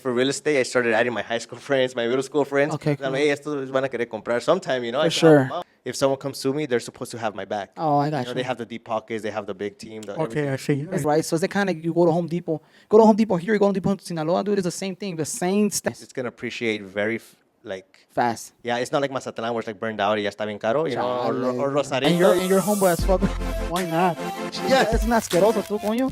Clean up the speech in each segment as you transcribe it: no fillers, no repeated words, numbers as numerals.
For real estate, I started adding my high school friends, my middle school friends. Okay, I'm cool. like, hey, estos van a querer comprar sometime, you know. For sure. If someone comes to me, they're supposed to have my back. Oh, I You got know, you. they have the deep pockets, they have the big team. Okay, I see. That's right. So it's the kind of you go to Home Depot. Go to Home Depot here, you go to Home Depot in Sinaloa, dude. It's the same thing. The same stuff. It's going to appreciate very, like, Fast. yeah, it's not like Mazatlan where it's like burned out y ya está bien caro, you know, or Rosarito. And you're homeboy as fuck. Why not? Yeah, it's not asqueroso, tú, coño.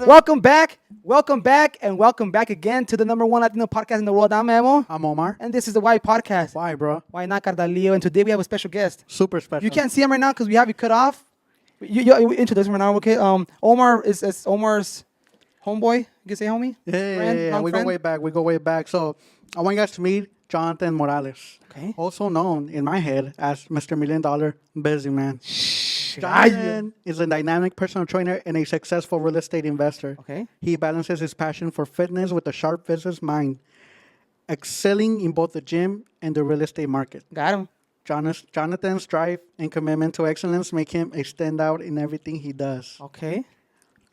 Welcome back. Welcome back. And welcome back again to the number one Latino podcast in the world. I'm Memo. I'm Omar. And this is the Why Podcast. Why, bro? Why not, Cardalio? And today we have a special guest. Super special. You can't see him right now because we have you cut off. You introduce him right now, okay? Omar is Omar's homeboy. You can say homie? Yeah. We go way back. We go way back. So I want you guys to meet Jonathan Morales. Okay. Also known in my head as Mr. $1 Million Busyman. Jonathan is a dynamic personal trainer and a successful real estate investor. Okay. He balances his passion for fitness with a sharp business mind, excelling in both the gym and the real estate market. Got him. Jonathan's drive and commitment to excellence make him a standout in everything he does. Okay.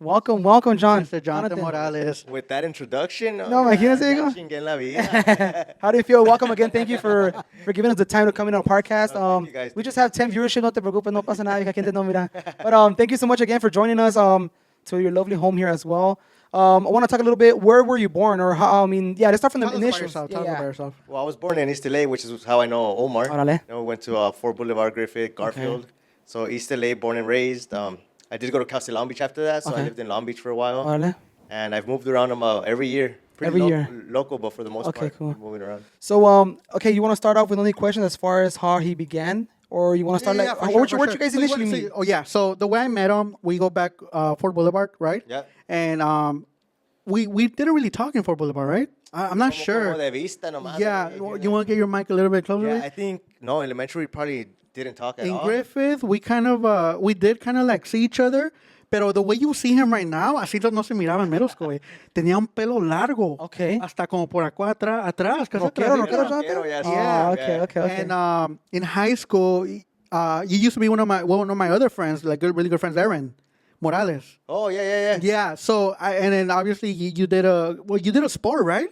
Welcome, John. Mr. Jonathan Morales. With that introduction, No, imagínate, ya hijo. chingué en la vida. How do you feel? Welcome again. Thank you for giving us the time to come in on our podcast. thank you, guys. We just have 10 viewership. No te preocupes, no pasa nada. Gente no mira. But thank you so much again for joining us to your lovely home here as well. I want to talk a little bit. Where were you born, or how? I mean, yeah. Let's start from the Tell us about initials. yourself. Yeah, Tell us yeah. about yourself. Well, I was born in East LA, which is how I know Omar. Órale. You know, we went to Fort Boulevard, Griffith, Garfield. So East LA, born and raised. I did go to Cal State Long Beach after that, so Okay. I lived in Long Beach for a while. Órale. And I've moved around every year. Every year. Local, but for the most Okay, part, cool. moving around. So, okay, you want to start off with any questions as far as how he began, or you want to start where'd you guys initially meet? Oh, yeah. So the way I met him, we go back Fort Boulevard, right? Yeah. And we didn't really talk in Fort Boulevard, right? I'm not sure. Como de vista nomás, Yeah. you You want to get your mic a little bit closer? Yeah, I think, no, elementary probably didn't talk at In all. Griffith, we did kind of like see each other. Pero the way you see him right now, así no se miraba en middle school, güey. Tenía un pelo largo. Okay. Hasta como por acá atrás. Casi Rockero, atrás. rockero, Rockero, yeah, Oh, yeah. okay. And in high school, you used to be one of my other friends, like really good friends, Aaron Morales. Oh, yeah. Yeah. So and then obviously you did a sport, right?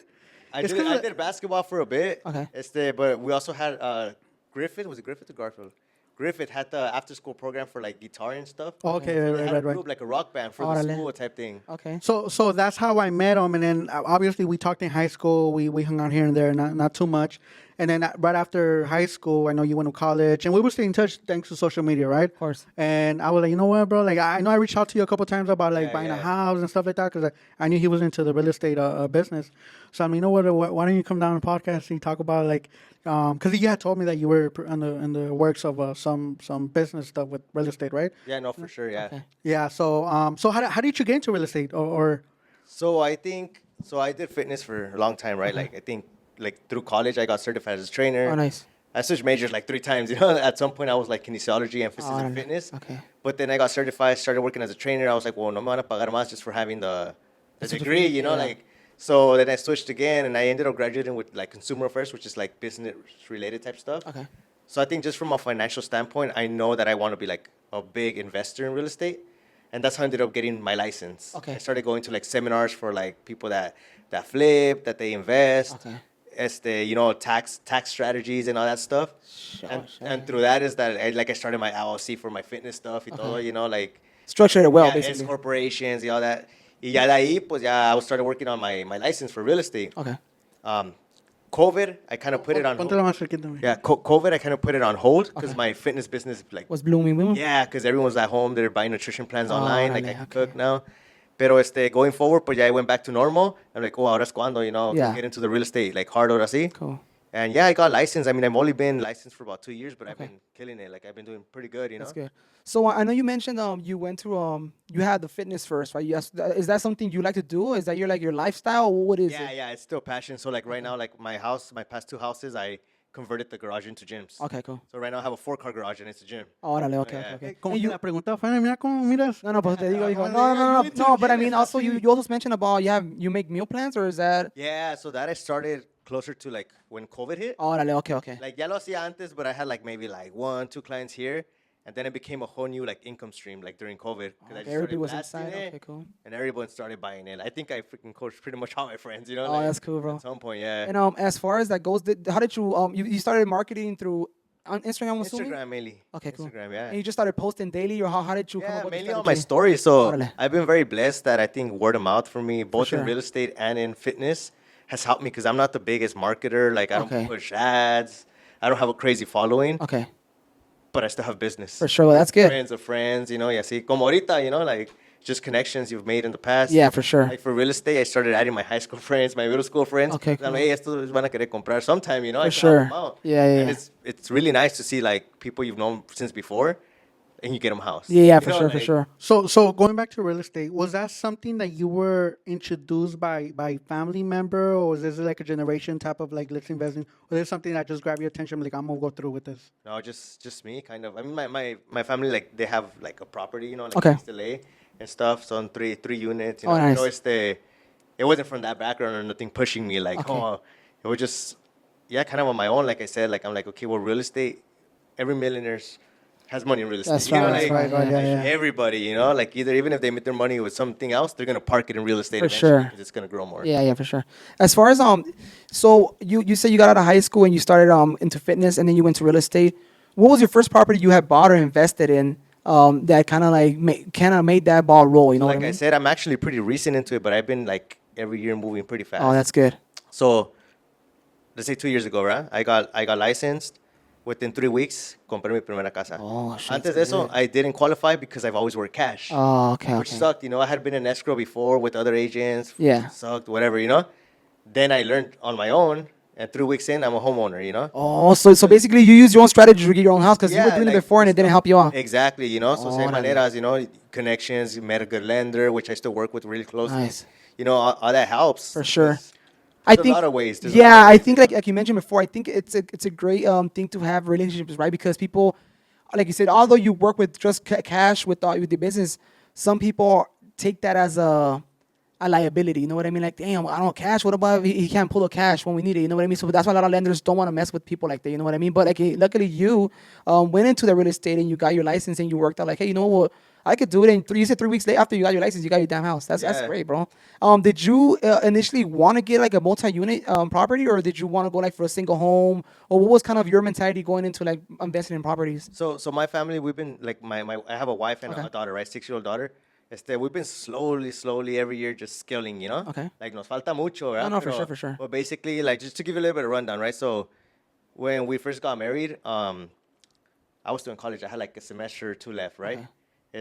I It's did, kinda I did basketball for a bit. Okay. But we also had Griffith. Was it Griffith or Garfield? Griffith had the after-school program for like guitar and stuff. Okay, So they had a right. group, like a rock band for the Órale. school type thing. Okay. So that's how I met him, and then obviously we talked in high school. We hung out here and there, not too much. And then right after high school, I know you went to college, and we were staying in touch thanks to social media, right? Of course. And I was like, you know what, bro? Like I know I reached out to you a couple times about like Yeah, buying a yeah. house and stuff like that because I knew he was into the real estate business. So I mean, you know what? Why don't you come down on the podcast and talk about like because you had told me that you were in the works of some business stuff with real estate, right? Yeah, no, for sure, yeah. Okay. Yeah. So how did you get into real estate or So I did fitness for a long time, right? Like I think like through college I got certified as a trainer. Oh, nice. I switched majors like 3 times, you know. At some point I was like kinesiology, emphasis in Órale. fitness. Okay. But then I got certified, started working as a trainer. I was like, well, no me van a pagar más just for having the degree, you know, yeah. like. So then I switched again, and I ended up graduating with like consumer affairs, which is like business related type stuff. Okay. So I think just from a financial standpoint, I know that I want to be like a big investor in real estate. And that's how I ended up getting my license. Okay. I started going to like seminars for like people that flip, that they invest. Okay. You know, tax strategies and all that stuff. And through that is that I started my LLC for my fitness stuff y todo, you know, like Structure it well, yeah, S basically. corporations y all that. Y ya de ahí, pues ya I started working on my license for real estate. Okay. COVID, I kind of put it on hold. Póntela más cerquita, güey. Yeah, COVID, I kind of put it on hold because my fitness business, like, Was blooming. yeah, because everyone's at home. They're buying nutrition plans online. Like, I órale, can okay. cook now. Pero going forward, pues ya I went back to normal. I'm like, oh, ahora es cuando, you know, Yeah. get into the real estate, like, hard ahora sí. Cool. And yeah, I got licensed. I mean, I've only been licensed for about 2 years, but I've been killing it. Like, I've been doing pretty good, you know? That's good. So I know you mentioned you went through you had the fitness first, right? Yes. Is that something you like to do? Is that your lifestyle? What is it? Yeah, it's still passion. So, like, right now, like, my past 2 houses, I converted the garage into gyms. Okay, cool. So right now I have a 4-car garage and it's a gym. Órale, okay, Yeah. okay. Como And que you- la pregunta fue, mira cómo miras. No, pues te digo, no, but I mean, also you also mentioned about you make meal plans, or is that? Yeah, so that I started closer to like when COVID hit. Órale, okay. Like ya lo hacía antes, but I had like maybe like 1, 2 clients here. And then it became a whole new like income stream like during COVID because I just Everybody started was blasting inside. it, Okay, cool. and everyone started buying it. I think I freaking coached pretty much all my friends, you know. Oh, Like, that's cool, bro. at some point, yeah. And as far as that goes, how did you you started marketing through on Instagram? I'm assuming. Instagram mainly. Okay, cool. Instagram, yeah. And you just started posting daily, or how did you come Yeah, up with mainly the on my strategy? stories. So Órale. I've been very blessed that I think word of mouth for me, both sure. in real estate and in fitness, has helped me because I'm not the biggest marketer. Like I don't Okay. push ads. I don't have a crazy following, Okay, but I still have business. for sure. Well, that's good. Friends of friends, you know, yeah, see, como ahorita, you know, like just connections you've made in the past. Yeah, for sure. Like for real estate, I started adding my high school friends, my middle school friends. Okay, I'm cool. like, hey, estos van a querer comprar sometime, you know, For I can help sure. them out. Yeah, yeah, And yeah. it's really nice to see like people you've known since before, and you get them house. Yeah, yeah, You for know, sure, for like, sure. So going back to real estate, was that something that you were introduced by family member, or was this like a generation type of like let's invest in? Or is it something that just grabbed your attention? Like I'm gonna go through with this. No, just me, kind of. I mean, my family like they have like a property, you know, like Okay. in East LA and stuff. So on three units, you Oh, know. nice. So it wasn't from that background or nothing pushing me. Like, Okay. oh, it was just yeah, kind of on my own. Like I said, like I'm like okay, well, real estate. Every millionaire's has money in real estate. That's You know, right, that's like, right, yeah, yeah. everybody, you know, like even if they make their money with something else, they're gonna park it in real estate For eventually sure. because it's gonna grow more. Yeah, yeah, for sure. As far as so you said you got out of high school and you started into fitness and then you went to real estate. What was your first property you had bought or invested in that kind of like made that ball roll? You know Like what I I mean? said, I'm actually pretty recent into it, but I've been like every year moving pretty fast. Oh, that's good. So, let's say 2 years ago, right? I got licensed. Within 3 weeks, compré mi primera casa. Oh, shit, Antes de that's eso, good. I didn't qualify because I've always worked cash. Oh, okay, Which okay. sucked. You know, I had been in escrow before with other agents. Yeah. Sucked, whatever, you know? Then I learned on my own, and 3 weeks in, I'm a homeowner, you know? Oh, so basically you used your own strategy to get your own house because you were doing it like, before and it didn't help you out. Exactly, you know? So, same Órale. maneras, you know, connections, met a good lender, which I still work with really closely. Nice. You know, all that helps. For sure. There's- I there's think a lot of ways. There's a lot yeah, of I ways, think you know? like you mentioned before, I think it's a great thing to have relationships, right? Because people, like you said, although you work with just cash with the business, some people take that as a liability. You know what I mean? Like, damn, I don't have cash. What about if he can't pull the cash when we need it? You know what I mean? So that's why a lot of lenders don't want to mess with people like that. You know what I mean? But like, luckily you went into the real estate and you got your license and you worked out like, hey, you know what? I could do it in you said 3 weeks later after you got your license, you got your damn house. That's Yeah. great, bro. Did you initially want to get like a multi-unit property, or did you want to go like for a single home, or what was kind of your mentality going into like investing in properties? So my family, we've been like my I have a wife and Okay. a daughter, right? 6-year-old daughter. We've been slowly every year just scaling, you know? Okay. Like nos falta mucho, right? No, for sure, for sure. But basically, like just to give you a little bit of rundown, right? So when we first got married, I was still in college. I had like a semester or two left, right? Okay.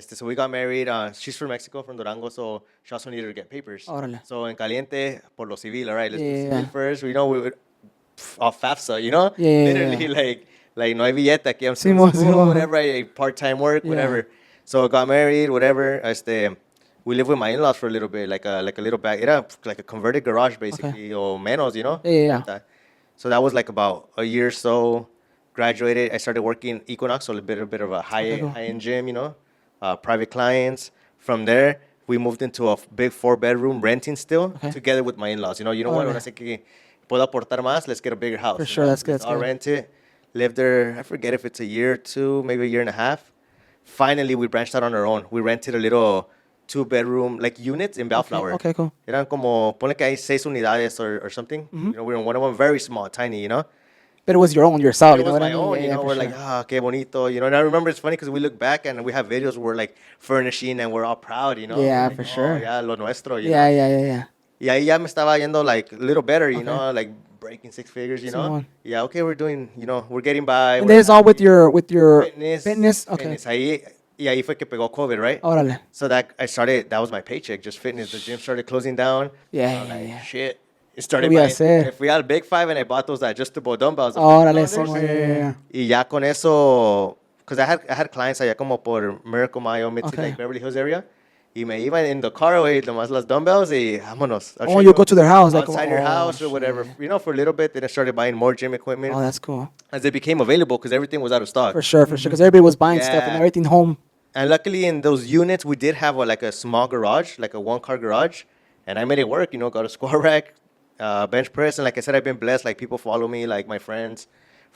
So we got married. She's from Mexico, from Durango, so she also needed to get papers. Órale. So en caliente, por lo civil, all right, let's do Yeah, civil yeah. first. We know we would off FAFSA, you know? Yeah, yeah, Literally, yeah. like no hay billete aquí. I'm still Simón, in school, Simón. whatever, part-time work, Yeah. whatever. So got married, whatever. We lived with my in-laws for a little bit, like a little back. Era like a converted garage, basically, or menos, you know? Yeah, yeah, yeah. Like that. So that was like about a year or so. Graduated. I started working Equinox, so a bit of a cool. high-end gym, you know? Private clients. From there, we moved into a big 4-bedroom renting still, Okay. together with my in-laws. You know what? Órale. Ahora sé que puedo aportar más. Let's get a bigger house. For you sure, know? that's good, Let's that's all good. rent it. Lived there. I forget if it's a year or two, maybe a year and a half. Finally, we branched out on our own. We rented a little 2-bedroom like units in Bellflower. Okay, cool. Eran como ponle que hay 6 unidades or something. You know, we were in one of them, very small, tiny. You know. But it was your own yourself. It You know was what I my mean? own, Yeah, you yeah, know. for We're sure. like, que bonito, you know. And I remember it's funny because we look back and we have videos where we're like furnishing and we're all proud, you know. Yeah, Like, for sure. Yeah, lo nuestro, you Yeah, know. yeah, yeah, yeah. Y ahí ya me estaba yendo like a little better, you Okay. know, like breaking 6 figures, you know. Simón. Yeah, okay, we're doing, you know, we're getting by. And we're that is all with happy. your Fitness. Okay. Fitness. Y ahí fue que pegó COVID, right? Órale. So that was my paycheck, just fitness. The gym started closing down. Yeah, I'm yeah, like, yeah. shit. It started What we gotta buying, say? I fui al Big Five and I bought those adjustable dumbbells. Órale, $50. Simón, yeah. Y ya con eso, because I had clients allá como por Miracle Mayo, Mid Okay. like Beverly Hills area. Y me iban in the car away, nomás las dumbbells y vámonos. I'll Oh, show you go to their house, like, outside your oh, house or whatever. shit. You know, for a little bit. Then I started buying more gym equipment Oh, that's cool. as they became available because everything was out of stock. For sure, because everybody was buying stuff and Yeah. everything home. And luckily, in those units, we did have like a small garage, like a 1-car garage, and I made it work. You know, got a squat rack, bench press, and like I said, I've been blessed. Like people follow me, like my friends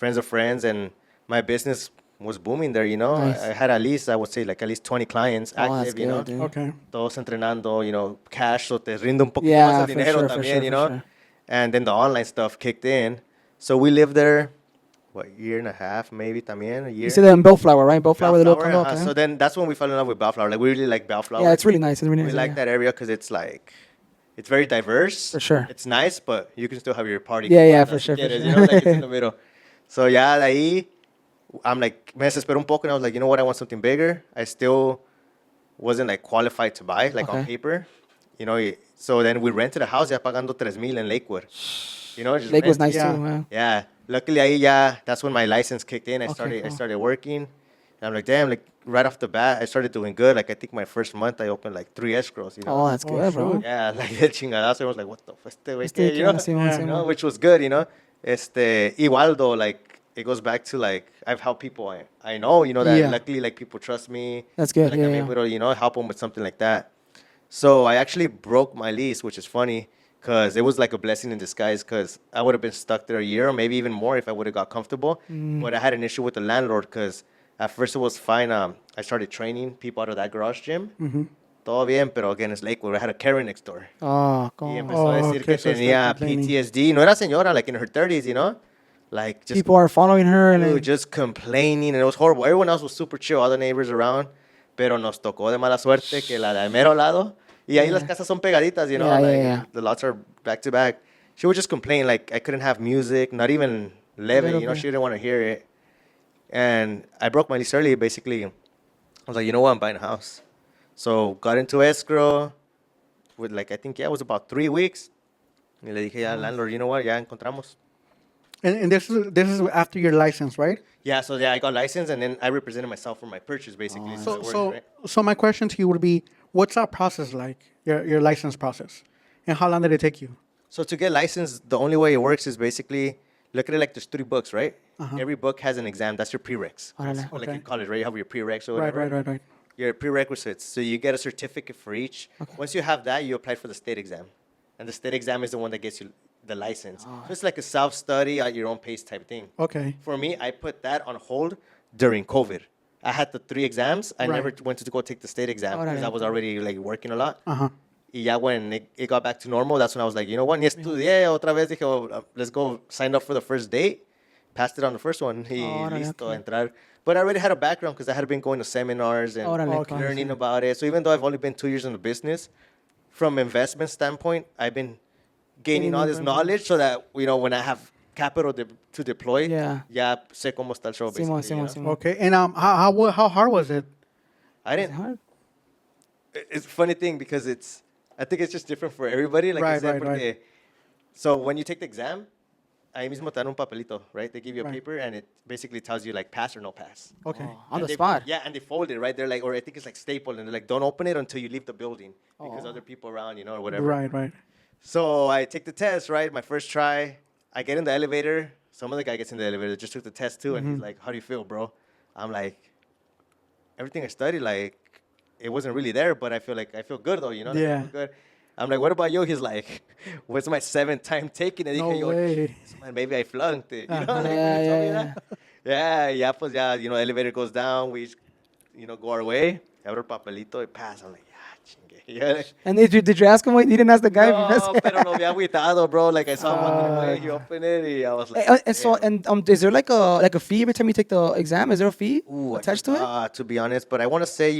of friends, and my business was booming there, you know. Nice. I had at least, I would say, like at least 20 clients Oh, that's active, you know. good, dude. Okay. Todos entrenando, you know, cash, so te rinde un poquito Yeah, más el for dinero sure, for también, sure, you for know. sure. And then the online stuff kicked in. So we lived there, what, year and a half, maybe también, a year. You said that in Bellflower, right? Bellflower, the little Bellflower, condo. Okay. So then that's when we fell in love with Bellflower. Like we really like Bellflower. Yeah, it's really nice. It's really We nice. like yeah. that area because it's like, it's very diverse. For sure. It's nice, but you can still have your party. Yeah, yeah, cubanas for si sure, for quieres, sure. You know, like it's in the middle. So yeah, de ahí, I'm like, me desesperé un poco, and I was like, you know what, I want something bigger. I still wasn't like qualified to buy, like on Okay. paper. You know, so then we rented a house, ya pagando 3,000 in Lakewood. You know, just Lake was rent. nice Yeah. too, man. Yeah. Luckily, ahí ya, that's when my license kicked in. I Okay, cool. started working. And I'm like, damn, like right off the bat, I started doing good. Like I think my first month, I opened like 3 escrows, you know. Oh, that's Oh, good, bro. shoot. Yeah, like el chingadazo. I was like, what the fuck, este güey Este qué, you que- know? Simón, Yeah. You Simón. know, which was good, you know. Igual though, like it goes back to like I've helped people I know, you know, that Yeah. luckily like people trust me. That's good, Like yeah, I'm yeah. able to, you know, help them with something like that. So I actually broke my lease, which is funny because it was like a blessing in disguise because I would have been stuck there a year or maybe even more if I would have got comfortable. But I had an issue with the landlord because at first it was fine. I started training people out of that garage gym. Todo bien, pero again, it's Lakewood. I had a Karen next door. Oh, Y God. empezó a decir que so está tenía complaining. PTSD. No era señora, like in her 30s, you know? Like just, People are following her. And dude, just complaining. And it was horrible. Everyone else was super chill, all the neighbors around. Pero nos tocó de mala suerte que la de al mero lado. Y ahí las casas son pegaditas, you know? Yeah, yeah, Like yeah. the lots are back to back. She would just complain, like I couldn't have music, not even leve, Little you know? bit. She didn't want to hear it. And I broke my lease early, basically. I was like, you know what? I'm buying a house. So got into escrow with like, I think, yeah, it was about 3 weeks. Y le dije ya al landlord, you know what? Ya encontramos. And this is after your license, right? Yeah, so yeah, I got licensed and then I represented myself for my purchase, basically. So it works, so right? so my question to you would be, what's that process like? Your license process, and how long did it take you? So to get licensed, the only way it works is basically, look at it like there's 3 books, right? Every book has an exam. That's your prereqs. Órale. Like Okay. in college, right? You have your prereqs or Right, whatever. right. Your prerequisites. So you get a certificate for each. Once you have that, you apply for the state exam. And the state exam is the one that gets you the license. So it's like a self-study at your own pace type thing. Okay. For me, I put that on hold during COVID. I had the 3 exams. I Right. never went to go take the state exam because Órale. I was already like working a lot. Uh-huh. Y ya when it got back to normal, that's when I was like, you know what, ni estudié otra vez. Dije, oh, let's go sign up for the first date. Passed it on the first one. Y Órale, listo, okay. entrar. But I already had a background because I had been going to seminars and Órale, Okay. learning about it. So even though I've only been 2 years in the business, from investment standpoint, I've been gaining all this knowledge so that, you know, when I have capital to deploy, Yeah. ya sé cómo está el show, basically. Simón, you know? Simón, Simón. Okay. And how hard was it? I Is it didn't. hard? It's a funny thing because I think it's just different for everybody. Like I Right, said, right, right. porque- So when you take the exam, ahí mismo te dan un papelito, right? They give you a Right. paper and it basically tells you like pass or no pass. Okay. On And the they- spot. Yeah, and they fold it, right? They're like, or I think it's like stapled, and they're like, don't open it until you leave the building because other people around, you know, or whatever. Right. So I take the test, right? My first try. I get in the elevator. Some other guy gets in the elevator, just took the test too, and he's like, how do you feel, bro? I'm like, everything I studied, like, it wasn't really there, but I feel good though, you know? Like, I Yeah. feel good. I'm like, what about you? He's like, what's my 7th time taking it? No Dije yo, way. man, maybe I flunked it. You know, Uh-huh. like, when he told me Yeah, that. Yeah, pues ya, you know, elevator goes down. We, you know, go our way. Abro el papelito y pass. I'm like, chingue. Yeah. And did you ask him? You didn't ask the guy. No, pero lo había agüitado, bro. Like I saw him walking away. He opened it. And I was like, And so, damn. and is there like a fee every time you take the exam? Is there a fee Ooh, I attached to it? forgot, to be honest, but I want to say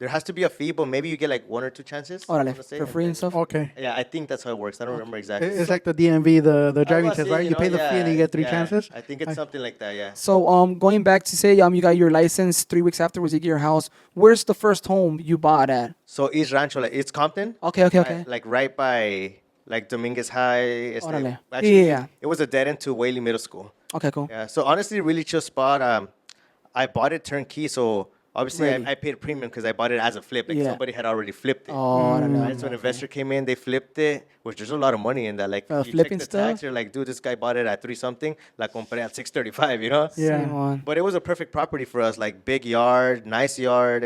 there has to be a fee, but maybe you get like 1 or 2 chances. I Órale, wanna say, for free and then- stuff. Okay. Yeah, I think that's how it works. I don't remember exactly. It's like the DMV, the driving Algo test, así, right? You pay know, the fee and you get 3 yeah. chances. I think it's something like that, yeah. So going back to say you got your license 3 weeks afterwards, you get your house. Where's the first home you bought at? So East Rancho, like it's Compton. Okay. Like right by like Dominguez High. Órale. Actually, Yeah. it was a dead end to Whaley Middle School. Okay, cool. Yeah. So honestly, really chill spot. I bought it turnkey, so obviously Ready. I paid premium because I bought it as a flip. Like Yeah. somebody had already flipped it. Oh, Right, so an investor came in, they flipped it, which there's a lot of money in that. Like you check flipping the stuff? tax, you're like, dude, this guy bought it at 3 something. La compré at 635, you know? Yeah. Simón. But it was a perfect property for us, like big yard, nice yard.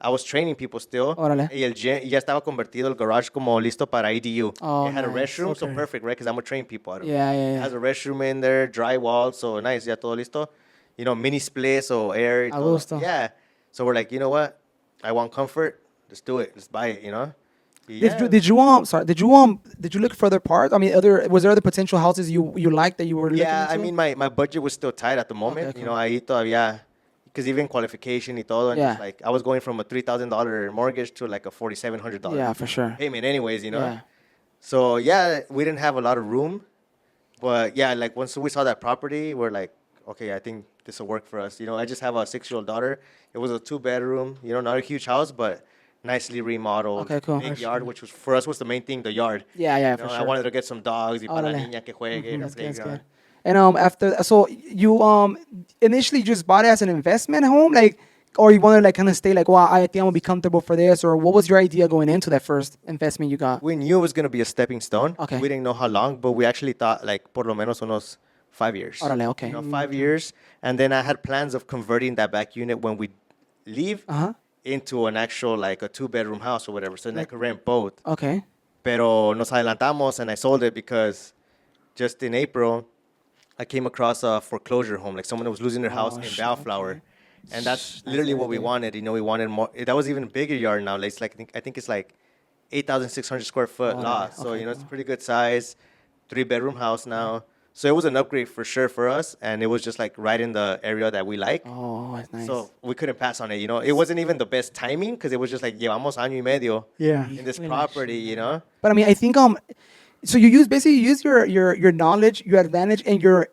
I was training people still. Órale. Y el gym, ya estaba convertido el garage como listo para EDU. Oh, It had a nice. restroom, so Okay. perfect, right? Because I'm gonna train people out of it. Yeah. It has a restroom in there, drywall, so nice, ya todo listo. mini splits or air. A gusto. Yeah. So we're like, you know what? I want comfort. Let's do it. Let's buy it. Yeah. Did you look for other parts? I mean, was there other potential houses you liked that you were looking Yeah, into? I mean, my budget was still tight at the moment. Okay, I thought, yeah, because even qualification y todo, and Yeah. just like I was going from a $3,000 mortgage to like a $4,700 Yeah, for sure. payment, anyways. Yeah. So yeah, we didn't have a lot of room, but yeah, like once we saw that property, we're like, okay, I think this will work for us. I just have a 6-year-old daughter. It was a 2-bedroom, not a huge house, but nicely remodeled. Okay, cool. Big yard, which was for us was the main thing, the yard. Yeah, for I sure. wanted to get some dogs, y para la Órale. niña que juegue, en el That's good. playground. And so you initially just bought it as an investment home, like, or you wanted to like kind of stay like, well, I think I'm gonna be comfortable for this, or what was your idea going into that first investment you got? We knew it was going to be a stepping stone. Okay. We didn't know how long, but we actually thought like por lo menos unos 5 years. Órale, okay. 5 years. And then I had plans of converting that back unit when we leave into an actual like a 2-bedroom house or whatever. So then I could rent both. Okay. Pero nos adelantamos and I sold it because just in April, I came across a foreclosure home. Like someone was losing their house in Bellflower. And that's literally what we wanted. We wanted more. That was even a bigger yard now. Like, it's like I think it's like 8,600 square foot lot. So, it's a pretty good size, 3-bedroom house now. So it was an upgrade for sure for us. And it was just like right in the area that we like. Oh, that's nice. So we couldn't pass on it. It wasn't even the best timing because it was just like, llevamos año y medio in this property, But I mean, I think so you use your knowledge, your advantage, and your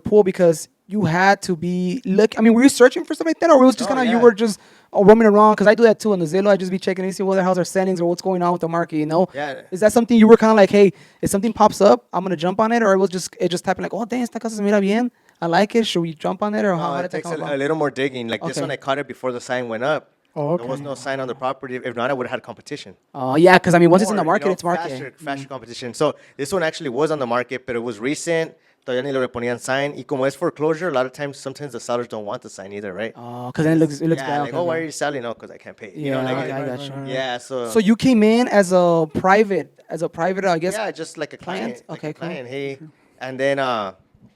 pool because you had to be I mean, were you searching for something like that, or it was just kind of you were just roaming around? Because I do that too on the Zillow. I just be checking and see what the how's our settings or what's going on with the market. Yeah. Is that something you were kind of like, hey, if something pops up, I'm gonna jump on it, or it just happened like, oh, dang, esta casa se mira bien. I like it. Should we jump on it, or how it did that takes come a about? little more digging. Like this Okay. one, I caught it before the sign went up. Oh, okay. There was no sign on the property. If not, I would have had competition. Oh yeah, because I mean, once it's in the More, market, it's market. Faster competition. So this one actually was on the market, but it was recent. Todavía ni le ponían sign. Y como es foreclosure, a lot of times, sometimes the sellers don't want the sign either, right? Oh, because then it looks Yeah, bad. like, okay. why are you selling? No, because I can't pay. Yeah, like, I got you. Yeah, so. So you came in as a private, I guess. Yeah, just like a client. Client? Okay, cool. Client, hey. And then,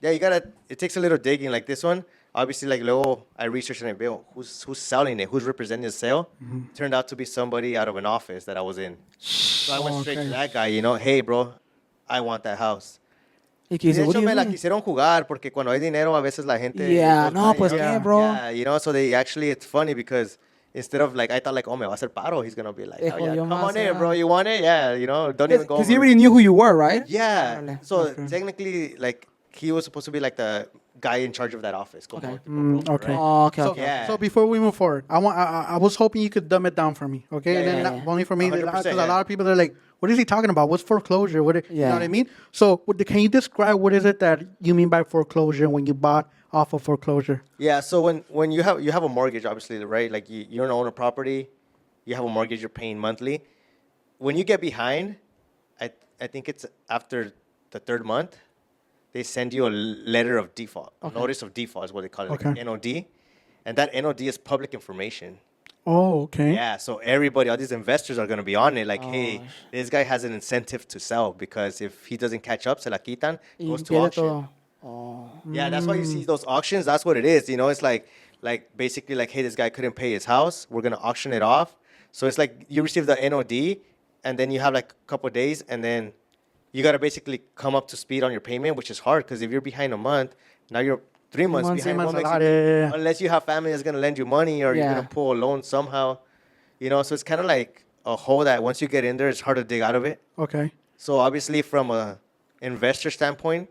it takes a little digging. Like this one, obviously, like, luego I researched and I built who's selling it, who's representing the sale. Turned out to be somebody out of an office that I was in. So I went straight to that guy, hey, bro, I want that house. Y que Y de dice, what hecho do you me la mean? quisieron jugar porque cuando hay dinero a veces la gente Yeah, no, pues, pues, ¿qué, bro? Yeah, so they actually, it's funny because instead of like I thought like, oh, me va a hacer paro, he's gonna be like, oh, yeah, yo come on más, in, bro, you want it? Yeah, don't even go Because he over. already knew who you were, right? Yeah. Órale. So technically, like he was supposed to be like the guy in charge of that office. como Okay. tipo broker, Okay. right? Oh, okay, So, okay. Yeah. so before we move forward, I was hoping you could dumb it down for me, okay? And then not only for me, 100%, because a yeah. lot of people are like, "What is he talking about? What's foreclosure? You know Yeah. what I mean?" So, can you describe what is it that you mean by foreclosure when you bought off of foreclosure? Yeah. So when you have a mortgage, obviously, right? Like you're an owner property, you have a mortgage, you're paying monthly. When you get behind, I think it's after the 3rd month, they send you a letter of default, a notice of default is what they call it, like Okay. NOD, and that NOD is public information. Oh, okay. Yeah, so everybody, all these investors are going to be on it. Like, hey, this guy has an incentive to sell because if he doesn't catch up, se la quitan, Y goes to pierde auction. todo. Oh. Yeah, that's why you see those auctions. That's what it is. It's like basically like, hey, this guy couldn't pay his house. We're gonna auction it off. So it's like you receive the NOD, and then you have like a couple of days, and then you gotta basically come up to speed on your payment, which is hard because if you're behind a month, now you're 3 months months, behind. 3 What months, makes a lot, you- yeah. Unless you have family that's gonna lend you money or you're Yeah. gonna pull a loan somehow, So it's kind of like a hole that once you get in there, it's hard to dig out of it. Okay. So obviously, from a investor standpoint,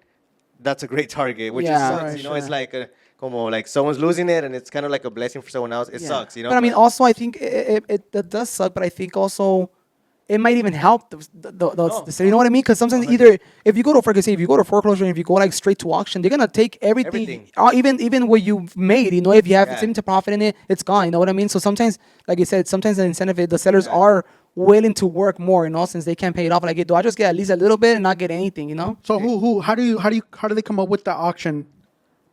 that's a great target, which Yeah. sucks. Right, It's sure. like como like someone's losing it, and it's kind of like a blessing for someone else. It Yeah. sucks, But I mean, also, I think that does suck. But I think also it might even help the city. You know what I mean? Because sometimes either if you go to, for example, if you go to foreclosure and if you go like straight to auction, they're gonna take everything. Even what you've made. If you have seem to profit in it, it's gone. You know what I mean? So sometimes, like you said, sometimes the incentive, the sellers are willing to work more. Since they can't pay it off. Like, do I just get at least a little bit and not get anything? So how do they come up with the auction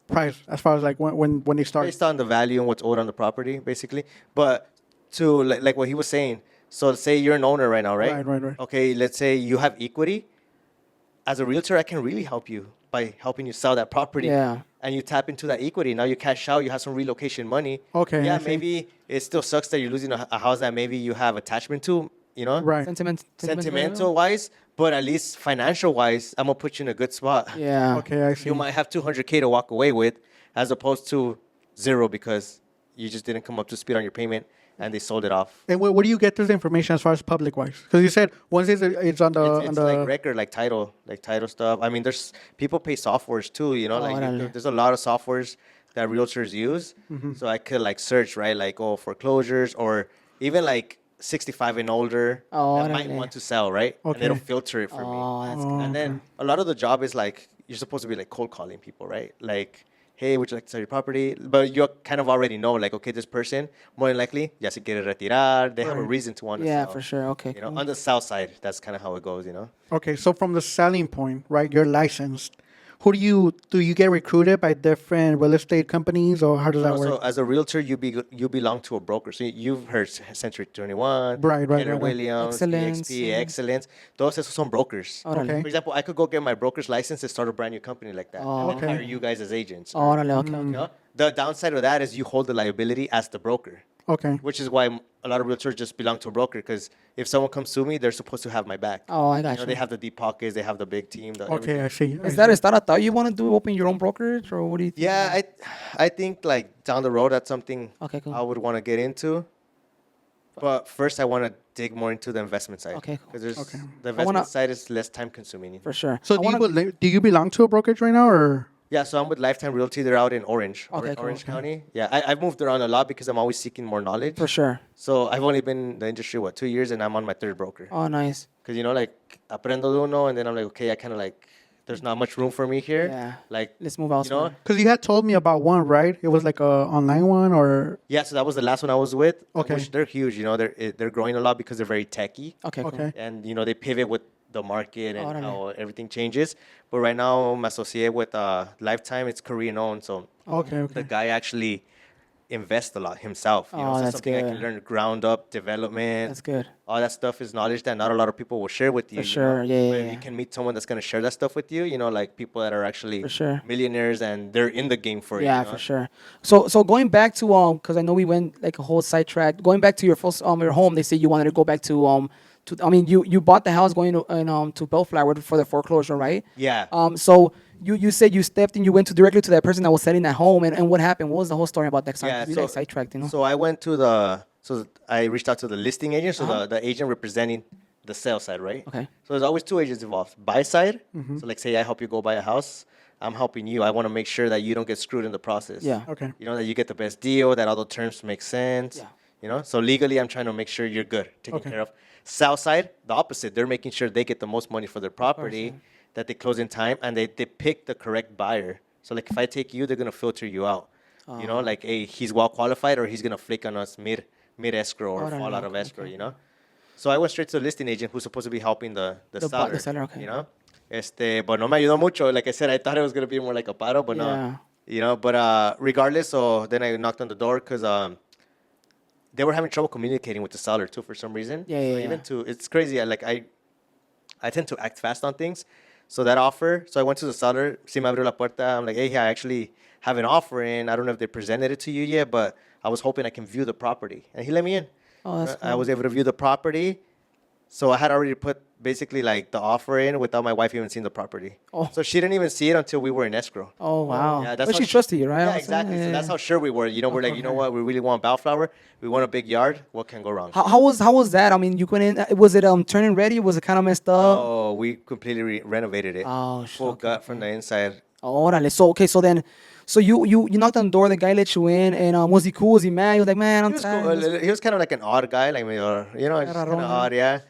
price as far as like when they start? based on the value and what's owed on the property, basically. But to like what he was saying, so say you're an owner right now, right? Right. Okay, let's say you have equity. As a realtor, I can really help you by helping you sell that property. Yeah. And you tap into that equity. Now you cash out. You have some relocation money. Okay, Yeah, I see. maybe it still sucks that you're losing a house that maybe you have attachment to. You know, Right. sentimental wise, but at least financial wise, I'm gonna put you in a good spot. Yeah. Okay, I see. You might have 200K to walk away with, as opposed to zero because you just didn't come up to speed on your payment and they sold it off. And where do you get this information as far as public wise? Because you said once it's on the It's on the like record, like title stuff. I mean, there's people pay softwares too. You know, like órale. there's a lot of softwares that realtors use. So I could like search, right, like foreclosures or even like 65 and older that might Órale. want to sell, right? And Okay. it'll filter it for me. Oh, that's Oh, And then a lot of the job is like you're supposed to be like cold calling people, right? Like, hey, would you like to sell your property? But you kind of already know, like, okay, this person more than likely ya se quiere retirar. They have a Right. reason to want to Yeah, sell. for sure. Okay, You know, cool. on the south side, that's kind of how it goes. You know. Okay, so from the selling point, right? You're licensed. Who do you get recruited by different real estate companies, or how does that So work? as a realtor, you belong to a broker. So you've heard Century 21, Right, Keller right. Williams, Excellence, EXP, yeah. Excellence. Todos esos son brokers. Órale. Okay. For example, I could go get my broker's license and start a brand new company like that. Oh. And then hire you guys as agents. Órale, okay, You okay. know? The downside of that is you hold the liability as the broker, Okay. which is why a lot of realtors just belong to a broker. Because if someone comes to me, they're supposed to have my back. Oh, I You got know, you. they have the deep pockets, they have the big team. Okay, I see. Is that a thought you want to do? Open your own brokerage, or what do you think? Yeah, I think like down the road that's something Okay, cool. I would want to get into. But first, I want to dig more into the investment side. Okay, cool. Because there's Okay. the wanna- investment side is less time consuming. For sure. So I wanna- do you belong to a brokerage right now, or? Yeah, so I'm with Lifetime Realty. They're out in Orange, Okay, cool. Orange County. Yeah, I've moved around a lot because I'm always seeking more knowledge. For sure. So I've only been in the industry, 2 years, and I'm on my third broker. Oh, nice. Because, you know, like, aprendo de uno, and then I'm like, okay, I kind of like, there's not much room for me here. Yeah. Like, Let's move you know, elsewhere. Because you had told me about one, right? It was like a online one, or? yeah, so that was the last one I was with. Okay. Which they're huge, you know, they're growing a lot because they're very techy. Okay, cool. Okay. And, you know, they pivot with the market and Órale. how everything changes. But right now, I'm associated with Lifetime. It's Korean owned, so Okay, the okay. guy actually invests a lot himself. You know, Oh, so that's something I can good. learn ground up development. That's good. All that stuff is knowledge that not a lot of people will share with you. For you sure. know? Yeah, But yeah, if yeah. you can meet someone that's going to share that stuff with you, you know, like people that are actually For sure. millionaires and they're in the game for it. Yeah, you know? for sure. So going back to because I know we went like a whole sidetrack. Going back to your first your home, they say you wanted to go back to I mean you bought the house going to Bellflower for the foreclosure, right? Yeah. So you said you stepped and you went directly to that person that was selling that home, and what happened? What was the whole story about that? Yeah, We so- like sidetracked, you know. So I went to I reached out to the listing agent, so the agent representing the sales side, right? Okay. So there's always two agents involved. Buy side, so like say I help you go buy a house, I'm helping you. I want to make sure that you don't get screwed in the process. Yeah. Okay. You know, that you get the best deal, that all the terms make sense. Yeah. You know, so legally I'm trying to make sure you're good, taken Okay. care of. South side, the opposite. They're making sure they get the most money for their property, that they close in time, and they pick the correct buyer. So like if I take you, they're gonna filter you out. You know, like hey, he's well qualified, or he's gonna flake on us mid escrow or Órale, fall out of okay, escrow. You know. So I went straight to the listing agent who's supposed to be helping the seller. the seller, okay. You know. But no me ayudó mucho. Like I said, I thought it was gonna be more like a paro, but Yeah. no. You know, but regardless, so then I knocked on the door because they were having trouble communicating with the seller too for some reason. Yeah, So yeah, even yeah. it's crazy. I tend to act fast on things. So that offer, so I went to the seller, si me abrió la puerta. I'm like, hey, I actually have an offer in. I don't know if they presented it to you yet, but I was hoping I can view the property. And he let me in. Oh, that's I cool. was able to view the property. So I had already put basically like the offer in without my wife even seeing the property. Oh. So she didn't even see it until we were in escrow. Oh wow. Yeah, that's but how she trusted you, right? Yeah, Also? exactly. Yeah, So that's yeah. how sure we were. You know, we're like, you know what? We really want Bellflower. We want a big yard. What can go wrong? How was that? I mean, you went in. Was it turning ready? Was it kind of messed up? Oh, we completely renovated it. Oh, Full okay, gut from the inside. Órale. So okay. So then, so you knocked on the door. The guy let you in, and was he cool? Was he mad? He was like, man, I'm He was, tired. cool. He was kind of like an odd guy, like you know, just kind of Rarón, odd, yeah.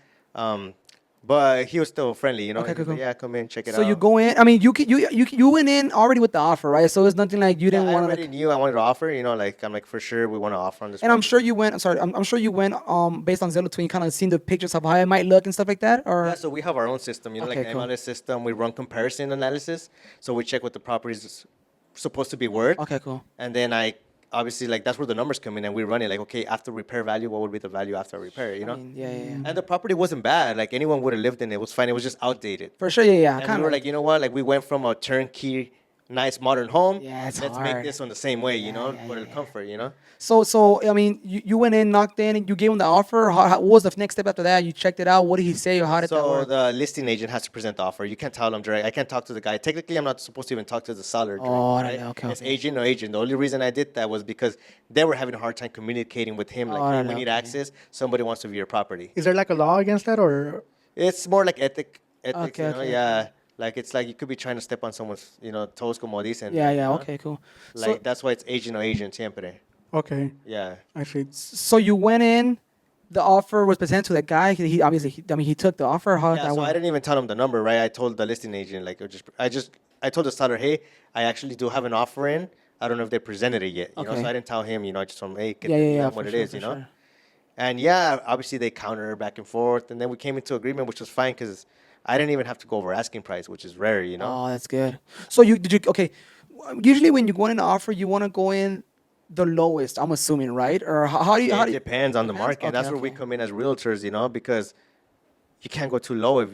But he was still friendly, you know. Okay, He was cool, like, cool. yeah, come in, check it So out. you go in. I mean, you went in already with the offer, right? So it's nothing like you Yeah, didn't I want to. already knew I wanted to offer, you know, like I'm like for sure we want to offer on this. And I'm property. sure you went. I'm sorry. I'm sure you went based on Zillow Twin, kind of seen the pictures of how it might look and stuff like that, or Yeah, so we have our own system, you know, Okay, like cool. an MLS system. We run comparison analysis, so we check what the property is supposed to be worth. okay, cool. And then obviously, like that's where the numbers come in, and we run it like, okay, after repair value, what would be the value after repair? You know. I mean, yeah, yeah, yeah. And the property wasn't bad. Like anyone would have lived in it. It was fine. It was just outdated. For sure, yeah, yeah. And we were like, you know what? Like we went from a turnkey, nice modern home. Yeah, it's Let's hard. make this one the same way, you know, yeah, for the yeah. comfort, you know. So I mean, you went in, knocked in, and you gave him the offer. What was the next step after that? You checked it out. What did he say, or how did that So work? the listing agent has to present the offer. You can't tell them direct. I can't talk to the guy. Technically, I'm not supposed to even talk to the seller. Direct, Oh, right? okay, It's okay. agent or agent. The only reason I did that was because they were having a hard time communicating with him. Like, Oh, hey, no, we need okay. access. Somebody wants to view your property. Is there like a law against that, or It's more like ethics, Okay, you know. okay, Yeah, like it's like you could be trying to step on someone's, you know, toes, como dicen. Yeah, you yeah. know? Okay, cool. Like that's why it's agent or agent siempre. okay? Yeah. I see. So you went in. The offer was presented to that guy. He obviously, he took the offer. How did Yeah, that so work? I didn't even tell him the number, right? I told the listing agent, like, I told the seller, hey, I actually do have an offer in. I don't know if they presented it yet, you know. Okay. So I didn't tell him, you know. I just told him, hey, get Yeah, yeah, yeah. what for it sure, is, for you know. sure. And yeah, obviously they counter back and forth, and then we came into agreement, which was fine because I didn't even have to go over asking price, which is rare, you know. Oh, that's good. So okay? Usually when you go in an offer, you want to go in the lowest. I'm assuming, right? Or how do you? How It do you, depends on the depends? market. And that's Okay, where we okay. come in as realtors, you know, because you can't go too low if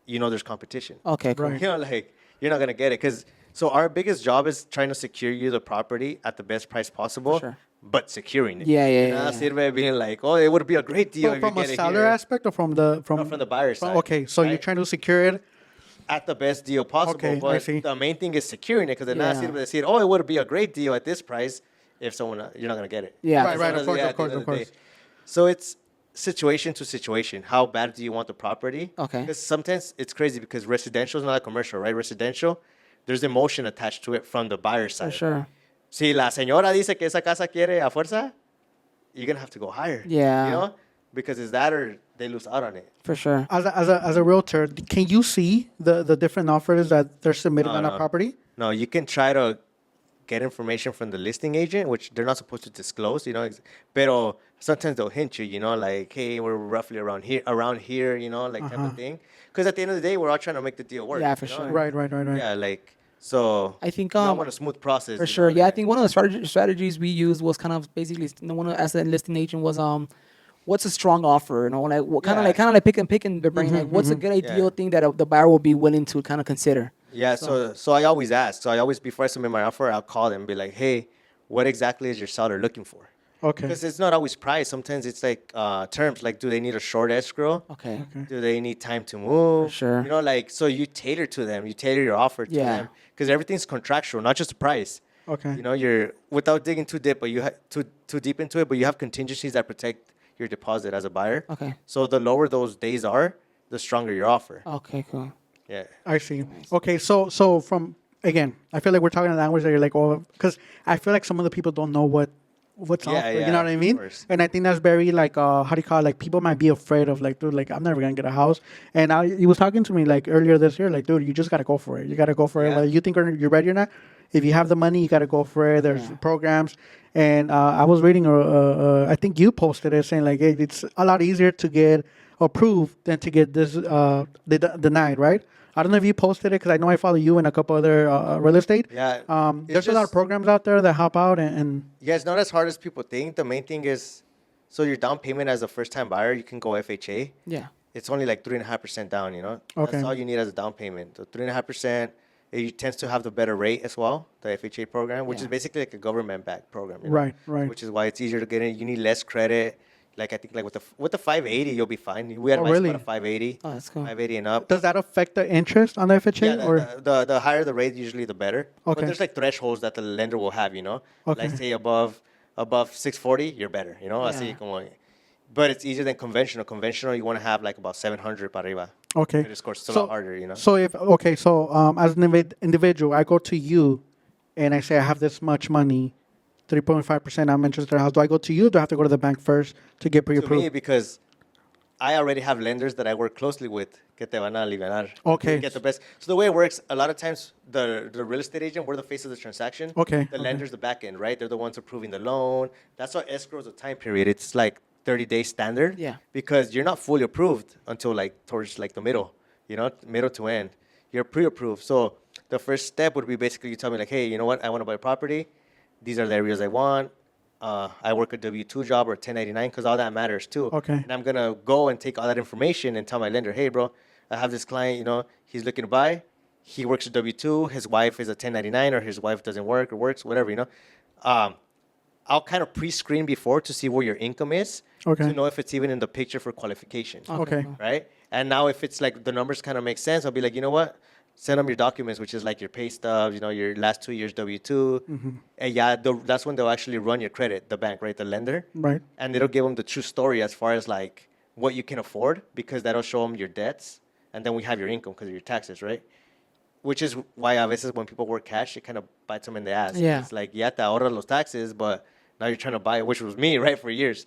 you know there's competition. Okay, cool. Right. You know, like you're not gonna get it because so our biggest job is trying to secure you the property at the best price possible, sure. but securing it. Yeah, yeah, You know, yeah, sirve being like, oh, it would be a great deal So if you from a get it seller here. aspect, or from the No, from the buyer side. Okay, so you're right? trying to secure it. At the best deal possible. Okay, I but see. the main thing is securing it because then Yeah. not sirve decir, oh, it would be a great deal at this price if someone you're not gonna get it. Yeah. Right, right, So of course, yeah, of at the course, end of the day. course. So it's situation to situation. How bad do you want the property? Okay. Because sometimes it's crazy because residential is not like commercial, right? Residential, there's emotion attached to it from the buyer For side. sure. Si la señora dice que esa casa quiere a fuerza, you're gonna have to go higher. Yeah. You know, because it's that or they lose out on it. For sure. As a realtor, can you see the different offers that they're submitting on a property? No, you can try to get information from the listing agent, which they're not supposed to disclose, you know. Pero sometimes they'll hint you, you know, like, hey, we're roughly around here, you know, like type of thing. Because at the end of the day, we're all trying to make the deal work. Yeah, for you know? sure. Right, right, right, right. Yeah, like so. I think you want a smooth process. for you sure. know, Yeah, I like- think one of the strategies we used was kind of basically one of, as a listing agent was what's a strong offer? You know, like what kind of Yeah. like picking the brain. Like what's a good ideal Yeah. thing that the buyer will be willing to kind of consider. Yeah, so I always ask. So I always before I submit my offer, I'll call them and be like, hey, what exactly is your seller looking for? Okay. Because it's not always price. Sometimes it's like terms. Like, do they need a short escrow? Okay. Do they need time to move? sure. You know, like so you tailor to them. You tailor your offer to Yeah. them because everything's contractual, not just the price. Okay. You know, you're without digging too deep, but you too deep into it, but you have contingencies that protect your deposit as a buyer. Okay. So the lower those days are, the stronger your offer. Okay. Cool. Yeah. I see. Okay, so from again, I feel like we're talking a language that you're like, oh, because I feel like some of the people don't know what's Yeah, offered. You yeah, know what I of mean? course. And I think that's very like how do you call it? Like people might be afraid of like, dude, like I'm never gonna get a house. And he was talking to me like earlier this year, like, dude, you just gotta go for it. You gotta go for it. Yeah. Whether you think you're ready or not. If you have the money, you gotta go for it. There's Yeah. programs. And I was reading, I think you posted it saying like, hey, it's a lot easier to get approved than to get this denied, right? I don't know if you posted it because I know I follow you and a couple other real estate. Yeah. There's a lot of just- programs out there that help out and Yeah, it's not as hard as people think. The main thing is, so your down payment as a first-time buyer, you can go FHA. Yeah. It's only like 3.5% down. You know, Okay. that's all you need as a down payment. So 3.5%. It tends to have the better rate as well, the FHA program, which Yeah. is basically like a government-backed program. You know? Right, right. Which is why it's easier to get in. You need less credit. Like I think, like with the 580, you'll be fine. We advise really? about a 580. Oh, that's cool. 580 and up. does that affect the interest on the FHA Yeah, or the higher the rate, usually the better. But Okay. there's like thresholds that the lender will have, you know. Okay. Like say above 640, you're better, you know. Yeah. Así como, but it's easier than conventional. Conventional, you want to have like about 700 para arriba. okay? Credit score is still a lot harder, you know. So as an individual, I go to you and I say I have this much money, 3.5%. I'm interested in a house. Do I go to you? Or do I have to go to the bank first to get To me, pre-approved? because I already have lenders that I work closely with que te van a aliviar. Okay. To get the best. So the way it works, a lot of times the real estate agent, we're the face of the transaction. Okay, The okay. lender's the back end, right? They're the ones approving the loan. That's why escrow is a time period. It's like 30-day standard. Yeah. Because you're not fully approved until like towards like the middle, you know, middle to end. You're pre-approved. So the first step would be basically you tell me like, hey, you know what? I want to buy a property. these are the areas I want. I work a W-2 job or 1099 because all that matters too. Okay. And I'm going to go and take all that information and tell my lender, hey, bro, I have this client, you know, he's looking to buy. He works a W-2. His wife is a 1099 or his wife doesn't work or works, whatever, you know. I'll kind of pre-screen before to see where your income is Okay. to know if it's even in the picture for qualification. Okay. cool. Right? And now if it's like the numbers kind of make sense, I'll be like, you know what? Send them your documents, which is like your pay stubs, you know, your last 2 years W-2. And yeah, that's when they'll actually run your credit, the bank, right? The lender. Right. And it'll give them the true story as far as like what you can afford because that'll show them your debts. And then we have your income because of your taxes, right? Which is why a veces when people work cash, it kind of bites them in the ass. Yeah. It's like, yeah, te ahorras los taxes, but now you're trying to buy it, which was me, right, for years.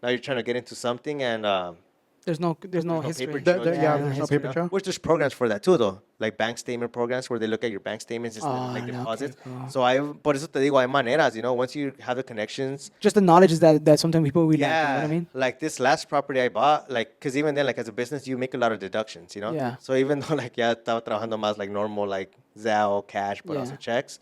Now you're trying to get into something and There's no no history. paper There- trail. there- Yeah, yeah, no there's no history. paper trail. which there's programs for that too, though. Like bank statement programs where they look at your bank statements instead of like Oh, no, okay, deposits. cool. So por eso te digo, hay maneras, you know, once you have the connections. Just the knowledge is that sometimes people we lack. You know Yeah, what I mean? like this last property I bought, like, because even then, like, as a business, you make a lot of deductions, you know? Yeah. So even though, like, yeah, estaba trabajando más like normal, like Zelle, cash, but Yeah. also checks,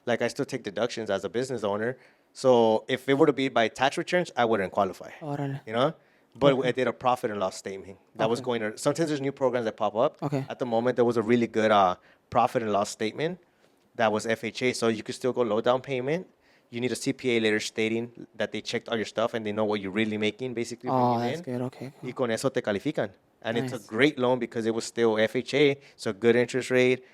like, I still take deductions as a business owner. So if it were to be by tax returns, I wouldn't qualify, Órale. you know? But I did a profit and loss statement. That was Okay. going to, sometimes there's new programs that pop up. Okay. At the moment, there was a really good profit and loss statement that was FHA. So you could still go low down payment. You need a CPA letter stating that they checked all your stuff and they know what you're really making, basically. Oh, bringing that's in. good. Okay. Cool. Y con eso te califican. And it's Nice. a great loan because it was still FHA, so good interest rate,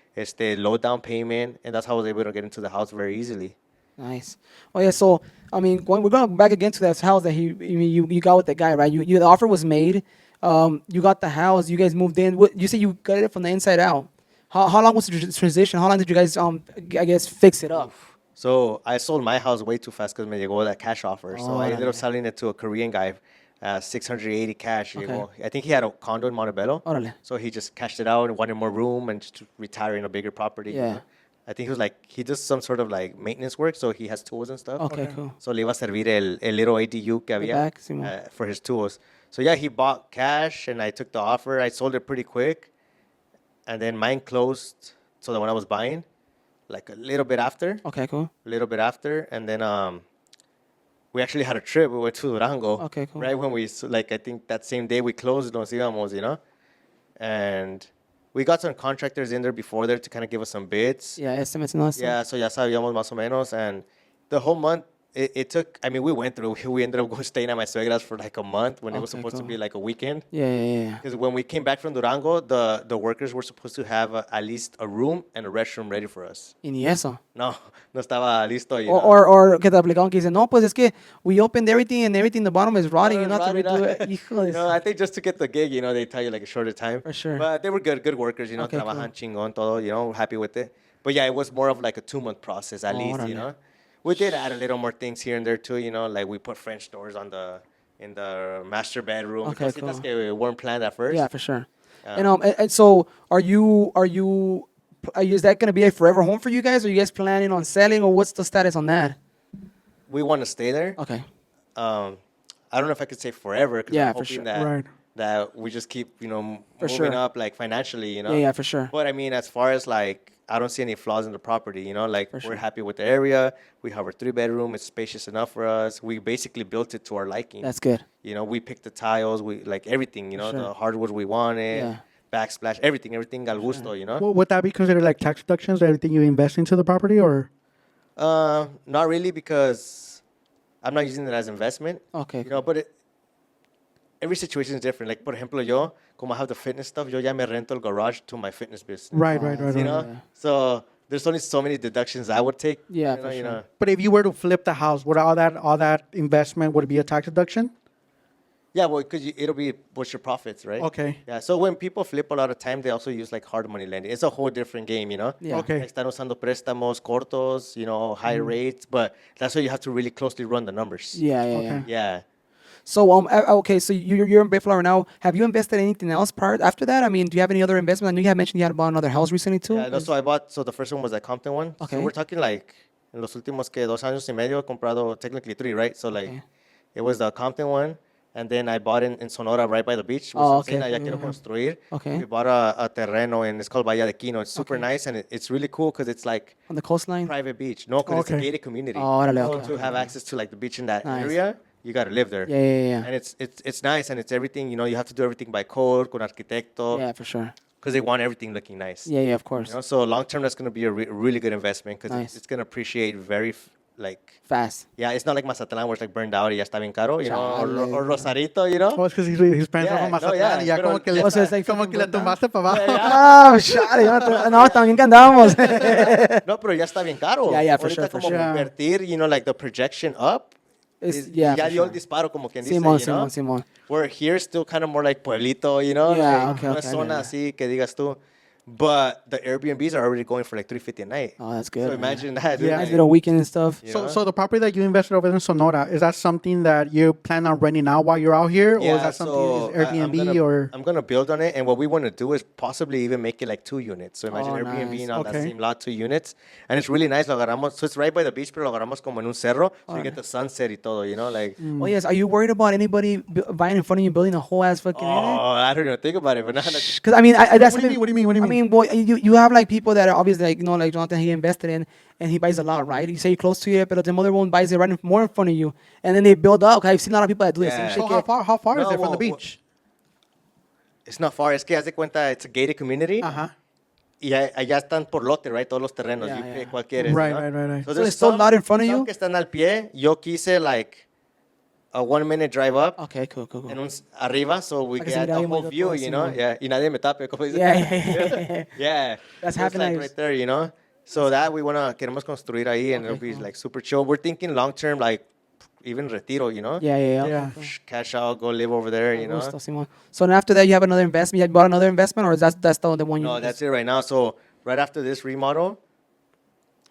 low down payment, and that's how I was able to get into the house very easily. Nice. Oh yeah. So I mean, we're going back again to that house that you got with that guy, right? You the offer was made. You got the house. You guys moved in. What you said you got it from the inside out. How long was the transition? How long did you guys I guess fix it up? So I sold my house way too fast because me llegó that cash offer. So I ended Órale. up selling it to a Korean guy, 680 cash. Okay. Llegó. I think he had a condo in Montebello. Órale. So he just cashed it out and wanted more room and just to retire in a bigger property. Yeah. I think he was like, he does some sort of like maintenance work, so he has tools and stuff. Okay. Cool. So le iba a servir el little ADU que había back, Simón. for his tools. So yeah, he bought cash and I took the offer. I sold it pretty quick. And then mine closed. So that when I was buying, like a little bit after, Okay. Cool. And then we actually had a trip. We went to Durango. Okay, cool. Right when I think that same day we closed, nos íbamos, you know? And we got some contractors in there before there to kind of give us some bids. Yeah. Estimates and all that stuff. Yeah, so ya sabíamos más o menos. And the whole month, it took, I mean, we went through, we ended up going staying at my suegra's for like a month when it was Okay, supposed to cool. be like a weekend. Yeah. Because when we came back from Durango, the workers were supposed to have at least a room and a restroom ready for us. Y ni eso. No, no estaba listo. You know? Or que te aplicaban que dicen, no, pues es que we opened everything and everything in the bottom is rotting. Oh, You know, have to rotting redo out. it. Hijo de No, I think just to get the gig, you know, they tell you like a shorter time. For sure. But they were good workers, you know, Okay, trabajan chingón todo, you know, happy with it. But yeah, it was more of like a 2-month process at least, Órale. you know. We did add a little more things here and there too, you know, like we put French doors in the master bedroom. Okay, Cositas cool. que weren't planned at first. Yeah, for sure. And so is that going to be a forever home for you guys? Are you guys planning on selling, or what's the status on that? We want to stay there. Okay. I don't know if I could say forever because Yeah, I'm for hoping sure. that, Right. that we just keep, you know, For moving sure. up like financially, you know. Yeah, for sure. But I mean, as far as like, I don't see any flaws in the property, you know, like For sure. we're happy with the area. We have a 3-bedroom. It's spacious enough for us. We basically built it to our liking. That's good. You know, we picked the tiles, we like everything, you know, sure. the hardwood we wanted, Yeah. backsplash, everything al gusto, you know. Well, would that be considered like tax deductions? Everything you invest into the property, or Not really because I'm not using it as investment. Okay. You know, but every situation is different. Like, por ejemplo, yo, como I have the fitness stuff, yo ya me rento el garage to my fitness business. right? You know, Yeah. so there's only so many deductions I would take. Yeah, you know, for you sure. know. But if you were to flip the house, would all that investment would it be a tax deduction? Yeah, well, because it'll be what's your profits, right? Okay. Yeah, so when people flip a lot of time, they also use like hard money lending. It's a whole different game, you know? Yeah. Okay. Like, están usando préstamos cortos, you know, high rates, but that's why you have to really closely run the numbers. Yeah. Okay. Yeah. So okay, so you're in Bayflower now. Have you invested anything else after that? I mean, do you have any other investment? I know you had mentioned you had bought another house recently too. Yeah, no, so the first one was that Compton one. Okay. So we're talking like, en los últimos que 2 años y medio, he comprado technically 3, right? So like, Okay. it was the Compton one. And then I bought in Sonora, right by the beach. Oh, Which okay. ya quiero construir. Okay. We bought a terreno, and it's called Bahía de Quino. It's super Okay. nice, and it's really cool because it's like On the coastline? private beach. No, because it's a Okay. gated community. Oh, órale, So okay, to okay, have okay. access to like the beach in that Nice. area, you got to live there. Yeah. And it's nice, and it's everything. You know, you have to do everything by code, con arquitecto, Yeah, for sure. because they want everything looking nice. Yeah, of course. You know, so long term, that's going to be a really good investment because Nice. it's going to appreciate very like. Fast. Yeah, it's not like Mazatlan where it's like burned out y ya está bien caro, you know, Chale. or Rosarito, you know. Oh, it's because his parents are Yeah, from no, Mazatlán yeah, y ya pero- como que le, O sea, it's like como fucking que le burned down. tumbaste para abajo. Oh, shit. No, también que andamos. No, pero ya está bien caro. Yeah, for Ahorita sure, for como sure. invertir, you know, like the projection up. Yeah, ya for dio el sure. disparo, como quien dice, Simón, you know. Simón. Where here still kind of more like pueblito, you know. Yeah, like okay, una okay, zona yeah. así que digas tú. But the Airbnbs are already going for like $350 a night. Oh, that's good. So man. imagine that. dude, Yeah. Nice like, little weekend and stuff. you So, know? so the property that you invested over in Sonora, is that something that you plan on renting out while you're out here, or is that something is Airbnb or? I'm gonna build on it, and what we want to do is possibly even make it like 2 units. So imagine Oh, Airbnb nice. on that Okay. same lot, 2 units, and it's really nice. Lo agarramos, so it's right by the beach, pero lo agarramos como en un cerro, so you get the sunset y todo, you know, like. Oh, yes. Are you worried about anybody buying in front of you, building a whole ass fucking Oh, I don't even think about it, but not. Because I mean, that's What do you mean? What do you mean? What do you I mean? mean, boy, you have like people that are obviously like like Jonathan, he invested in and he buys a lot, right? You say you're close to it, but the other one buys it more in front of you, and then they build up. I've seen a lot of people that do the same Yeah. shit. So how far is No, it from well, the beach? It's not far. Es que haz de cuenta, it's a gated community. Ajá. Y allá están por lote, right? Todos los terrenos. Yeah, you yeah. pick cuál quieres. Right, you know? right. So there's there's still a lot in front of some you? que están al pie. Yo quise like a 1-minute drive up. Okay, cool. En un arriba, so we Para que get se the mire whole bien view, todo, you know? Simón. Yeah. Y nadie me tape, como dice. Yeah. Yeah. That's So it's happening. like right there, you know? So that queremos construir ahí, and it'll be like super chill. We're thinking long term, like even retiro, you know? Yeah. Yeah. Cash out, go live over there, you know? Gusto, Simón. So then after that, you have another investment. You bought another investment, or is that's the one you? No, that's it right now. So right after this remodel,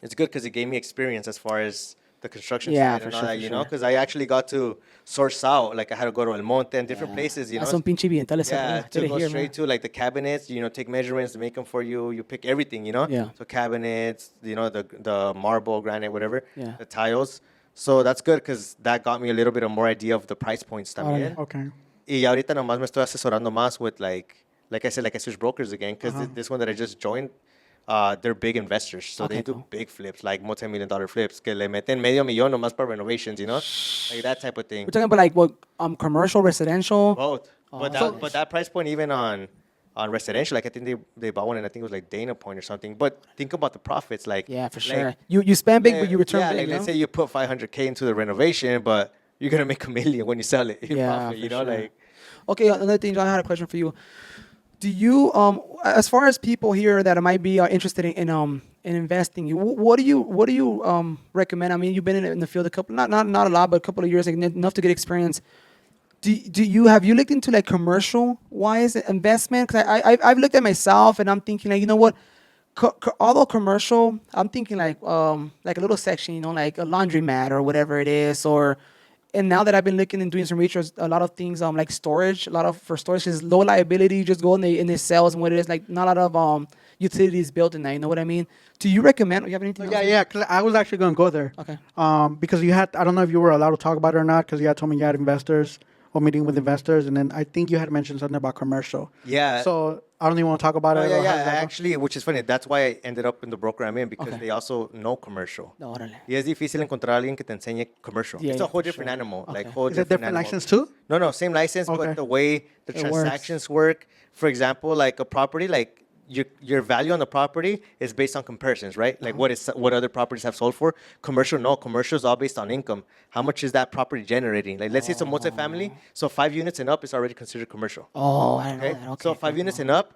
it's good because it gave me experience as far as the construction Yeah, side for and all sure, that, for you know? sure. Because I actually got to source out, like I had to go to El Monte and different places, you know? That's some pinche bien. Tell us Yeah, did to it go here, straight man. to like the cabinets, you know, take measurements, make them for you. You pick everything, you know? Yeah. So cabinets, you know, the marble, granite, whatever, Yeah. the tiles. So that's good because that got me a little bit of more idea of the price points también. Okay. Y ahorita nomás me estoy asesorando más with like I said, like I switched brokers again because this one that I just joined, they're big investors. So Okay, they do cool. big flips, like multi-million-dollar flips. Que le meten medio millón nomás para renovations, you know? Like that type of thing. We're talking about like what commercial, residential. Both. But that price point even on residential, like I think they bought one and I think it was like Dana Point or something. But think about the profits, like Yeah, for like, sure. You spend big, but you return yeah, big. like you let's know? say you put $500K into the renovation, but you're gonna make $1 million when you sell it. in Yeah, profit, for you know, sure. like Okay, another thing, John, I had a question for you. Do you, as far as people here that might be interested in investing, what do you recommend? I mean, you've been in the field a couple, not a lot, but a couple of years, like, enough to get experience. Have you looked into like commercial wise investment? Because I've looked at myself and I'm thinking like, you know what? Although commercial, I'm thinking like a little section, you know, like a laundromat or whatever it is, and now that I've been looking and doing some research, a lot of things like storage, for storage is low liability. You just go in the sales and what it is, like not a lot of utilities built in that. You know what I mean? Do you recommend? You have anything? else? Yeah. Because I was actually going to go there. Okay. Because I don't know if you were allowed to talk about it or not. Because you had told me you had investors or meeting with investors, and then I think you had mentioned something about commercial. yeah. So I don't even want to talk about Oh, it. yeah, or how does yeah. that go? Actually, which is funny. That's why I ended up in the broker I'm in because Okay. they also know commercial. No, órale. Y es difícil encontrar a alguien que te enseñe commercial. Yeah, it's yeah, a whole for different sure. animal. Okay. Like whole Is it different animal. license too? No, same license, Okay. but the way the It works. transactions work. For example, like a property, like your value on the property is based on comparisons, right? Like what other properties have sold for. Commercial is all based on income. How much is that property generating? Like let's say it's a multifamily, so 5 units and up is already considered commercial. Oh, I don't know Okay, that. Okay. so 5 units and up.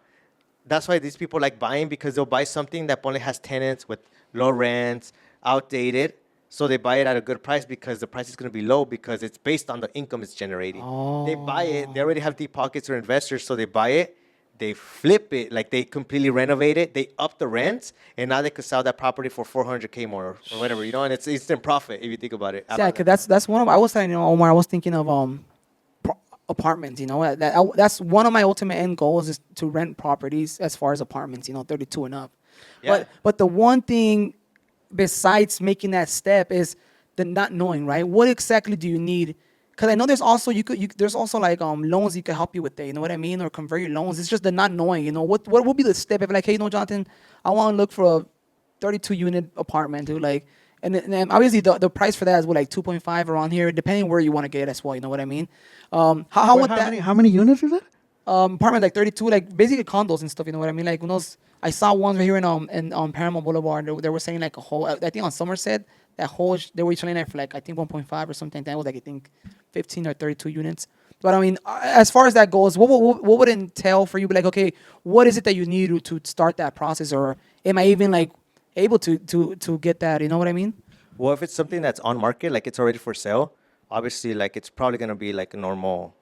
That's why these people like buying because they'll buy something that only has tenants with low rents, outdated. So they buy it at a good price because the price is going to be low because it's based on the income it's generating. They buy it. They already have deep pockets or investors, so they buy it. They flip it, like they completely renovate it. They up the rents, and now they could sell that property for $400K more or whatever, you know. And it's instant profit if you think about it. Yeah, cause that's one of I was saying, you know, Omar, I was thinking of apartments. You know, that's one of my ultimate end goals is to rent properties as far as apartments. You know, 32 and up. Yeah. But the one thing besides making that step is the not knowing, right? What exactly do you need Because I know there's also there's also like loans you could help you with that. You know what I mean? Or convert your loans. It's just the not knowing. You know what would be the step if like, hey, you know, Jonathan, I want to look for a 32 unit apartment, dude. Like, and obviously the price for that is what, like 2.5 around here, depending where you want to get it as well. You know what I mean? How would that How many units is it? apartment like 32, like basically condos and stuff? You know what I mean? Like when those, I saw ones right here in Paramount Boulevard. They were saying like a whole. I think on Somerset, that whole they were selling it for like I think 1.5 or something. That was like I think 15 or 32 units. But I mean, as far as that goes, what would it entail for you? Be like, okay, what is it that you need to start that process, or am I even like able to get that? You know what I mean? Well, if it's something that's on market, like it's already for sale, obviously, like it's probably gonna be like a normal.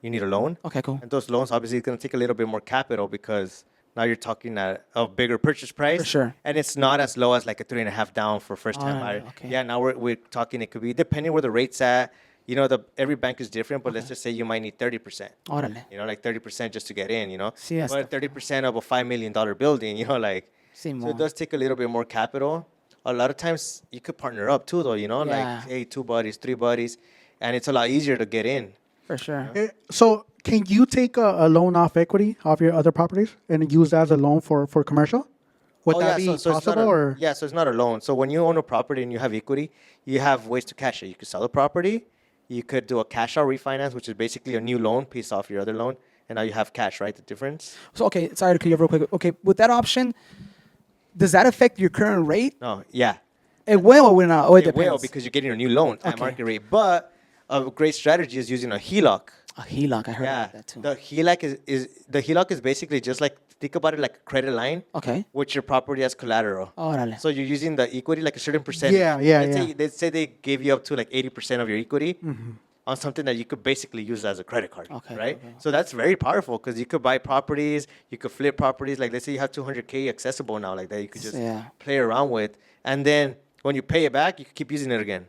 You need a loan. Okay, cool. And those loans obviously it's gonna take a little bit more capital because now you're talking at a bigger purchase price. For sure. And it's not as low as like a 3.5 down for first time Alright, buyer. okay. Yeah, now we're talking. It could be depending where the rate's at. You know, every bank is different, but let's just say you might need 30%. Órale. You know, like 30% just to get in. You know, Sí, that's but 30% of a $5 million building. You know, like so Simón. it does take a little bit more capital. A lot of times you could partner up too, though. You know, Yeah. like hey, 2 buddies, 3 buddies, and it's a lot easier to get in. For sure. So can you take a loan off equity off your other properties and use that as a loan for commercial? Would that be it's not possible? Or yeah, so it's not a loan. So when you own a property and you have equity, you have ways to cash it. You could sell the property, you could do a cash out refinance, which is basically a new loan, pays off your other loan, and now you have cash, right? The difference? So okay, sorry to cut you off real quick. Okay, with that option, does that affect your current rate? No, yeah. It will or will not? Or it It will depends. because you're getting a new loan at Okay. market rate. But a great strategy is using a HELOC. A HELOC, I heard Yeah, about that too. the HELOC is basically just like think about it like a credit line. Okay. With your property as collateral. Órale. So you're using the equity like a certain percentage. Yeah. Let's say they gave you up to like 80% of your equity on something that you could basically use as a credit card. Okay, Right. okay. So that's very powerful because you could buy properties, you could flip properties. Like let's say you have 200K accessible now, like that you could just Yeah. play around with, and then when you pay it back, you can keep using it again.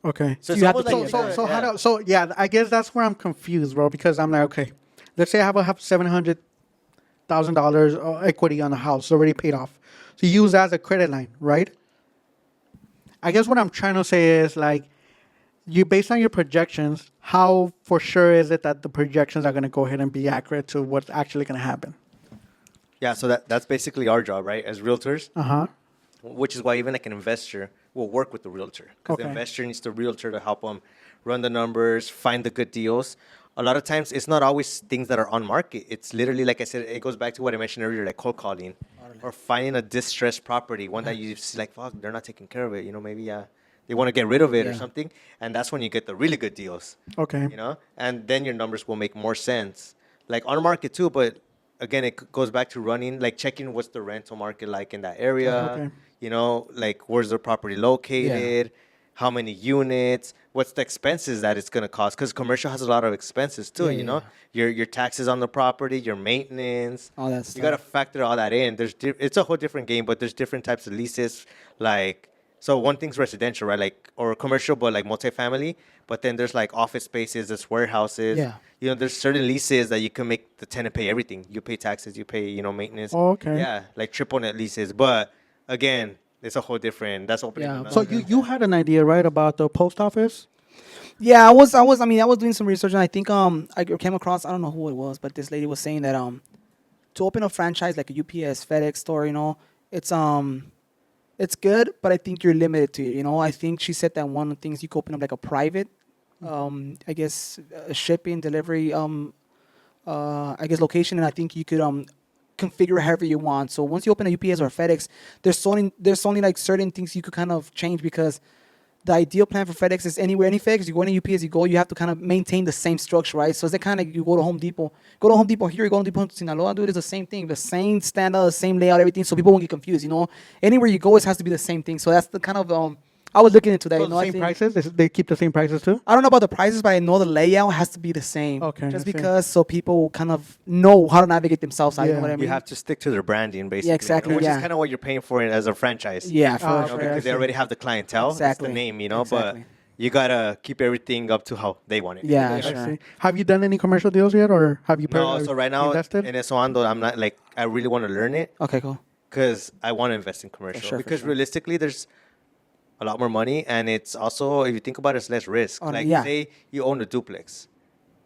okay. So You it's have to almost pay like it So back. so how do so yeah, I guess that's where I'm confused, bro, because I'm like, okay, let's say I have $700,000 equity on the house already paid off. So you use that as a credit line, right? I guess what I'm trying to say is like, you based on your projections, how for sure is it that the projections are going to go ahead and be accurate to what's actually going to happen? Yeah. So that's basically our job, right? As realtors. Which is why even like an investor will work with the realtor because the Okay. investor needs the realtor to help them run the numbers, find the good deals. A lot of times, it's not always things that are on market. It's literally, like I said, it goes back to what I mentioned earlier, like cold calling or finding a distressed property, one that you see like, fuck, they're not taking care of it. You know, maybe they want to get rid of it or Yeah. something, and that's when you get the really good deals. Okay. You know, and then your numbers will make more sense. Like on market too, but again, it goes back to running, like checking what's the rental market like in that area. Okay. You know, like where's the property located, how many units, what's the expenses that it's gonna cost? Because commercial has a lot of expenses too. Yeah, You know, your taxes on the property, your maintenance. All that You stuff. gotta factor all that in. It's a whole different game, but there's different types of leases. Like, so one thing's residential, right? Like, or commercial, but like multifamily. But then there's like office spaces, there's warehouses. Yeah. You know, there's certain leases that you can make the tenant pay everything. You pay taxes, you pay, you know, maintenance. Oh, okay. Yeah, like triple net leases. But again, it's a whole different. That's opening. Yeah, another So thing. you had an idea, right, about the post office? Yeah, I was doing some research and I think I came across, I don't know who it was, but this lady was saying that to open a franchise like a UPS, FedEx store, you know, it's good, but I think you're limited to it. You know, I think she said that one of the things you could open up like a private, I guess, shipping, delivery, I guess location, and I think you could configure however you want. So once you open a UPS or a FedEx, there's only like certain things you could kind of change because the ideal plan for FedEx is anywhere, any FedEx, you go any UPS, you have to kind of maintain the same structure, right? So it's kind of, you go to Home Depot here, you go to Home Depot in Sinaloa, dude, it's the same thing, the same standard, the same layout, everything, so people won't get confused, you know? Anywhere you go, it has to be the same thing. So that's the kind of, I was looking into that, So you know? the I same think- prices? They keep the same prices too? I don't know about the prices, but I know the layout has to be the same. Okay, Just I see. because so people kind of know how to navigate themselves. You Yeah. know what I mean? You have to stick to their branding, basically. exactly, Which yeah. is kind of what you're paying for it as a franchise. Yeah, for Oh, You know, sure. okay. because they already have the clientele. Exactly. It's the name, you know, Exactly. but you gotta keep everything up to how they want it. Yeah, I sure. see. Have you done any commercial deals yet, or have you? No, so right now invested? in eso ando, I'm not like I really want to learn it Okay, cool. because I want to invest in commercial. sure, for because sure. realistically, there's a lot more money, and it's also, if you think about it, it's less risk. Oh, Like, yeah. say you own a duplex.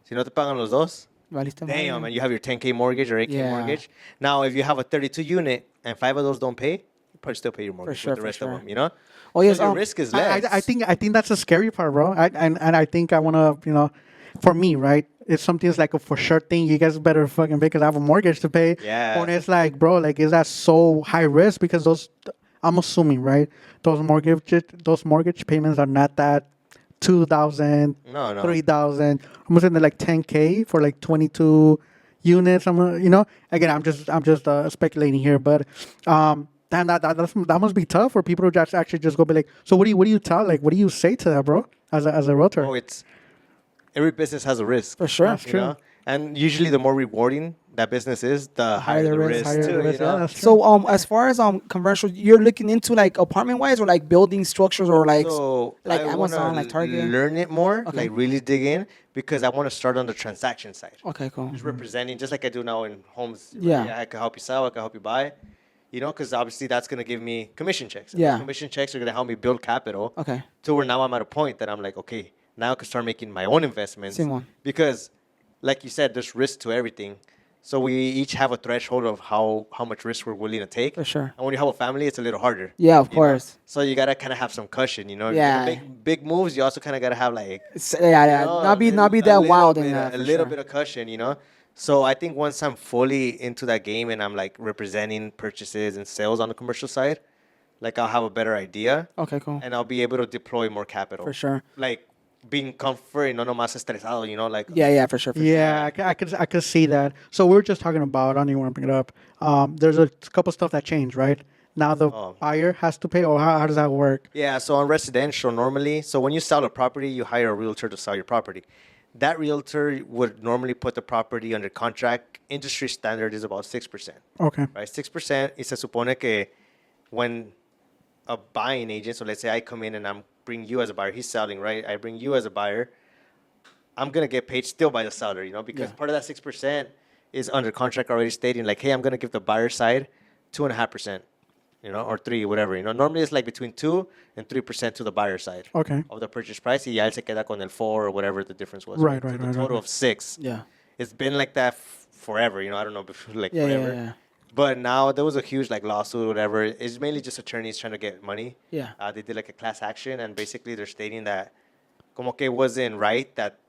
Si no te pagan los dos, Valiste madre. damn, and you have your 10K mortgage or 8K Yeah. mortgage. Now, if you have a 32 unit and 5 of those don't pay, you probably still pay your mortgage sure, with the for rest sure. of them, you know? Oh, yes, So your risk is I, less. I think that's the scary part, bro. And I think I want to, for me, right? If something's like a for sure thing, you guys better fucking pay because I have a mortgage to pay. Yeah. Or it's like, bro, like, is that so high risk? Because I'm assuming, right? Those mortgage payments are not that 2,000, No. 3,000. I'm saying they're like 10K for like 22 units. Again, I'm just speculating here, but damn, that must be tough for people to just actually just go be like, so what do you tell, like, what do you say to that, bro, as a realtor? Oh, it's every business has a risk. For sure. That's You true. know? And usually the more rewarding that business is, the higher the risk, higher too, the risk. you know? Yeah, that's true. So as far as commercial, you're looking into like apartment wise or like building structures or like So like I Amazon, wanna like Target. learn it more, Okay. like really dig in, because I want to start on the transaction side. Okay, cool. Just representing, just like I do now in homes. right? Yeah. I can help you sell, I can help you buy, you know, because obviously that's going to give me commission checks. And Yeah. those commission checks are going to help me build capital. Okay. To where now I'm at a point that I'm like, okay, now I can start making my own investments. Simón. Because, like you said, there's risk to everything. So we each have a threshold of how much risk we're willing to take. For sure. And when you have a family, it's a little harder. Yeah, of you know? course. So you gotta kind of have some cushion, you know. Yeah. If you're gonna make big moves, you also kind of gotta have like, Yeah. you know, Not be a that little wild bit, in that. a for little sure. bit of cushion, you know. So I think once I'm fully into that game and I'm like representing purchases and sales on the commercial side, like I'll have a better idea Okay, cool. and I'll be able to deploy more capital. For sure. Like being comfort y no nomás estresado, you know, like Yeah, for sure. For Yeah, I could see that. So we were just talking about, I don't even want to bring it up. There's a couple stuff that changed, right? Now the Oh. buyer has to pay, or how does that work? Yeah, so on residential, normally, so when you sell a property, you hire a realtor to sell your property. That realtor would normally put the property under contract. Industry standard is about 6%. Okay. Right? 6%, y se supone que when a buying agent, so let's say I come in and I'm bring you as a buyer, he's selling, right? I bring you as a buyer, I'm going to get paid still by the seller, you know, because Yeah. part of that 6% is under contract already stating like, hey, I'm going to give the buyer side 2.5%, you know, or 3, whatever, you know. Normally it's like between 2 and 3% to the buyer side Okay. of the purchase price. Y ya él se queda con el 4 or whatever the difference was. Right, So right, the right, total right. of 6. Yeah. It's been like that forever, you know. I don't know, like Yeah, forever. yeah. But now there was a huge like lawsuit or whatever. It's mainly just attorneys trying to get money. Yeah. They did like a class action, and basically they're stating that como que it wasn't right that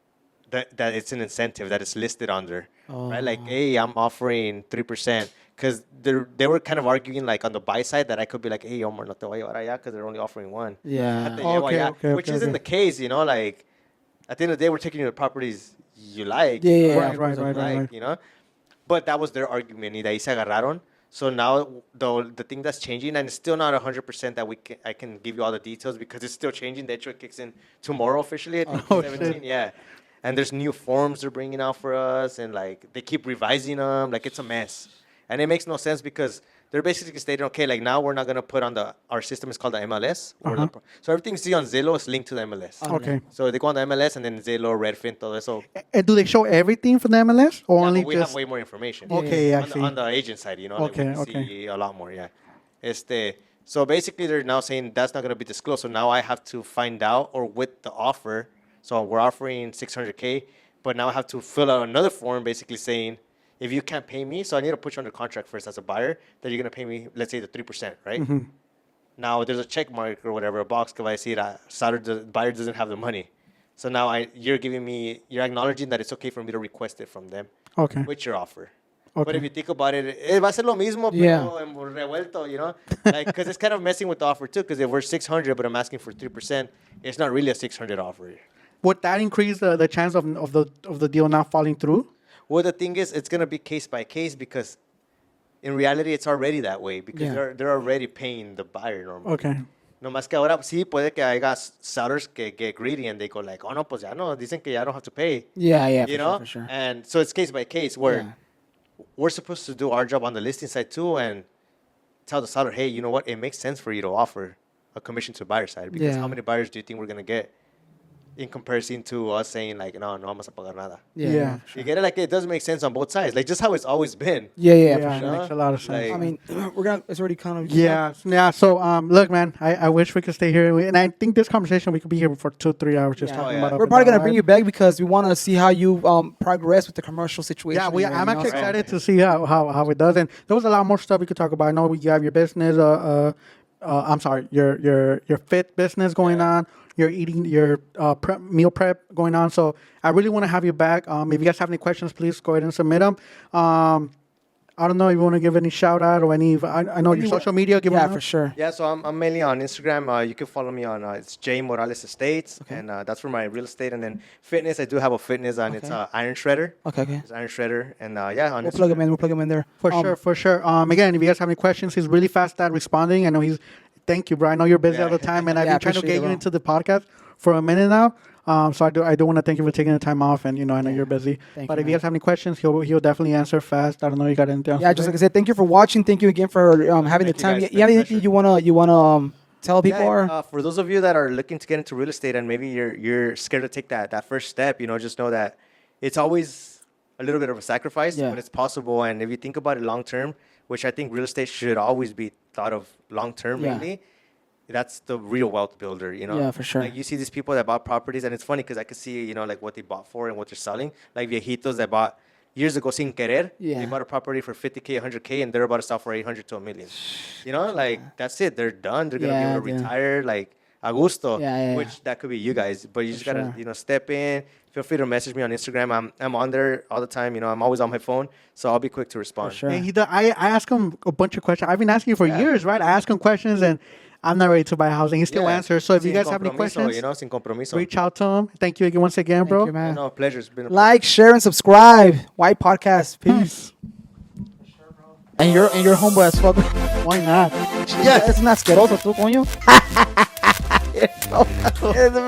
it's an incentive that it's listed under, right? Like, hey, I'm offering 3%, because they were kind of arguing like on the buy side that I could be like, hey, Omar, no te voy a llevar allá because they're only offering 1. Yeah. Te llevo Okay, allá, okay, which okay, isn't okay. the case, you know. Like at the end of the day, we're taking you to properties you like, Yeah, you know, yeah, Right, of right, course you right, right, like, right. you know. But that was their argument, y de ahí se agarraron. So now the thing that's changing, and it's still not 100% that I can give you all the details because it's still changing. The hecho, it kicks in tomorrow officially. I think Oh, 17, shit. yeah. And there's new forms they're bringing out for us, and like they keep revising them. Like it's a mess, and it makes no sense because they're basically stating, okay, like now we're not gonna put on our system is called the MLS, so everything you see on Zillow is linked to the MLS. Okay. So they go on the MLS and then Zillow, Redfin, todo eso. And do they show everything from the MLS, or Yeah, only but we just? have way more information. Okay, I on, see. on the agent side, you know, like we Okay, can okay. see a lot more, yeah. So basically they're now saying that's not going to be disclosed. So now I have to find out, or with the offer, so we're offering 600K, but now I have to fill out another form basically saying, if you can't pay me, so I need to put you under contract first as a buyer, that you're going to pay me, let's say the 3%, right? Mm-hmm. Now there's a check mark or whatever, a box que va a decir, the buyer doesn't have the money. So now you're acknowledging that it's okay for me to request it from them Okay. with your offer. Okay. But if you think about it, va a ser lo mismo, Yeah. pero en revuelto, you know? Like, because it's kind of messing with the offer too, because if we're 600, but I'm asking for 3%, it's not really a 600 offer. Would that increase the chance of the deal not falling through? Well, the thing is, it's going to be case by case because in reality, it's already that way because Yeah. they're already paying the buyer normally. Okay. No más que ahora sí puede que haya sellers que get greedy and they go like, oh no, pues ya no, dicen que ya don't have to pay. Yeah, You know? for sure. And so it's case by case where Yeah. we're supposed to do our job on the listing side too and tell the seller, hey, you know what? It makes sense for you to offer a commission to the buyer side because Yeah. how many buyers do you think we're going to get in comparison to us saying like, no vamos a pagar nada. Yeah. You get it? Like, it doesn't make sense on both sides. Like, just how it's always been. Yeah, Yeah, for it sure. makes a lot of sense. Like- I mean, it's already kind of. Yeah. So, look, man, I wish we could stay here, and I think this conversation we could be here for 2-3 hours just Yeah. talking Oh, yeah. about. We're probably gonna bring you back because we want to see how you progress with the commercial situation. Yeah, here, I'm you know, actually so- excited to see how it does, and there was a lot more stuff we could talk about. I know you have your business, I'm sorry, your fit business going on. You're eating your meal prep going on. So I really want to have you back. If you guys have any questions, please go ahead and submit them. I don't know if you want to give any shout out or any. I know your social media. Give Yeah, them for sure. Yeah, so I'm mainly on Instagram. You can follow me on it's J Morales Estates, and that's for my real estate. And then fitness, I do have a fitness on it's Iron Shredder. Okay. It's Iron Shredder, and yeah, on We'll plug him Instagram. in. We'll plug him in there. For sure. Again, if you guys have any questions, he's really fast at responding. I know he's. Thank you, bro. I know you're busy all the time, and I've Yeah, been trying to appreciate get it, you bro. into the podcast for a minute now. So I do want to thank you for taking the time off, and I know you're busy. Thank But you, if you man. guys have any questions, he'll definitely answer fast. I don't know you got anything else. Yeah, to just say? like I said, thank you for watching. Thank you again for having the Thank you, time. guys. You have Been a anything pleasure. you wanna tell people? Yeah, Or for those of you that are looking to get into real estate and maybe you're scared to take that first step, just know that it's always a little bit of a sacrifice, Yeah. but it's possible. And if you think about it long term, which I think real estate should always be thought of long term Yeah. mainly, that's the real wealth builder, Yeah, for sure. Like, you see these people that bought properties, and it's funny because I could see, like, what they bought for and what they're selling. Like viejitos that bought years ago sin querer. Yeah. They bought a property for 50K, 100K, and they're about to sell for 800 to a million. Like, that's it. They're done. They're going to Yeah, be able to dude. retire, like, a gusto, Yeah. which that could be you guys. But you just got to, sure. step in. Feel free to message me on Instagram. I'm on there all the time. I'm always on my phone, so I'll be quick to respond. sure. And I ask him a bunch of questions. I've been asking you for years, right? I ask him questions, and I'm not ready to buy a house, and he still Yeah. answers. So if you Sin guys have any compromiso, questions, sin compromiso. reach out to him. Thank you again once again, bro. Thank you, man. No, pleasure. It's been a Like, share, and subscribe. White Podcast. Peace. And your homeboy as fuck. Why not? Yeah, es un asqueroso tú, coño.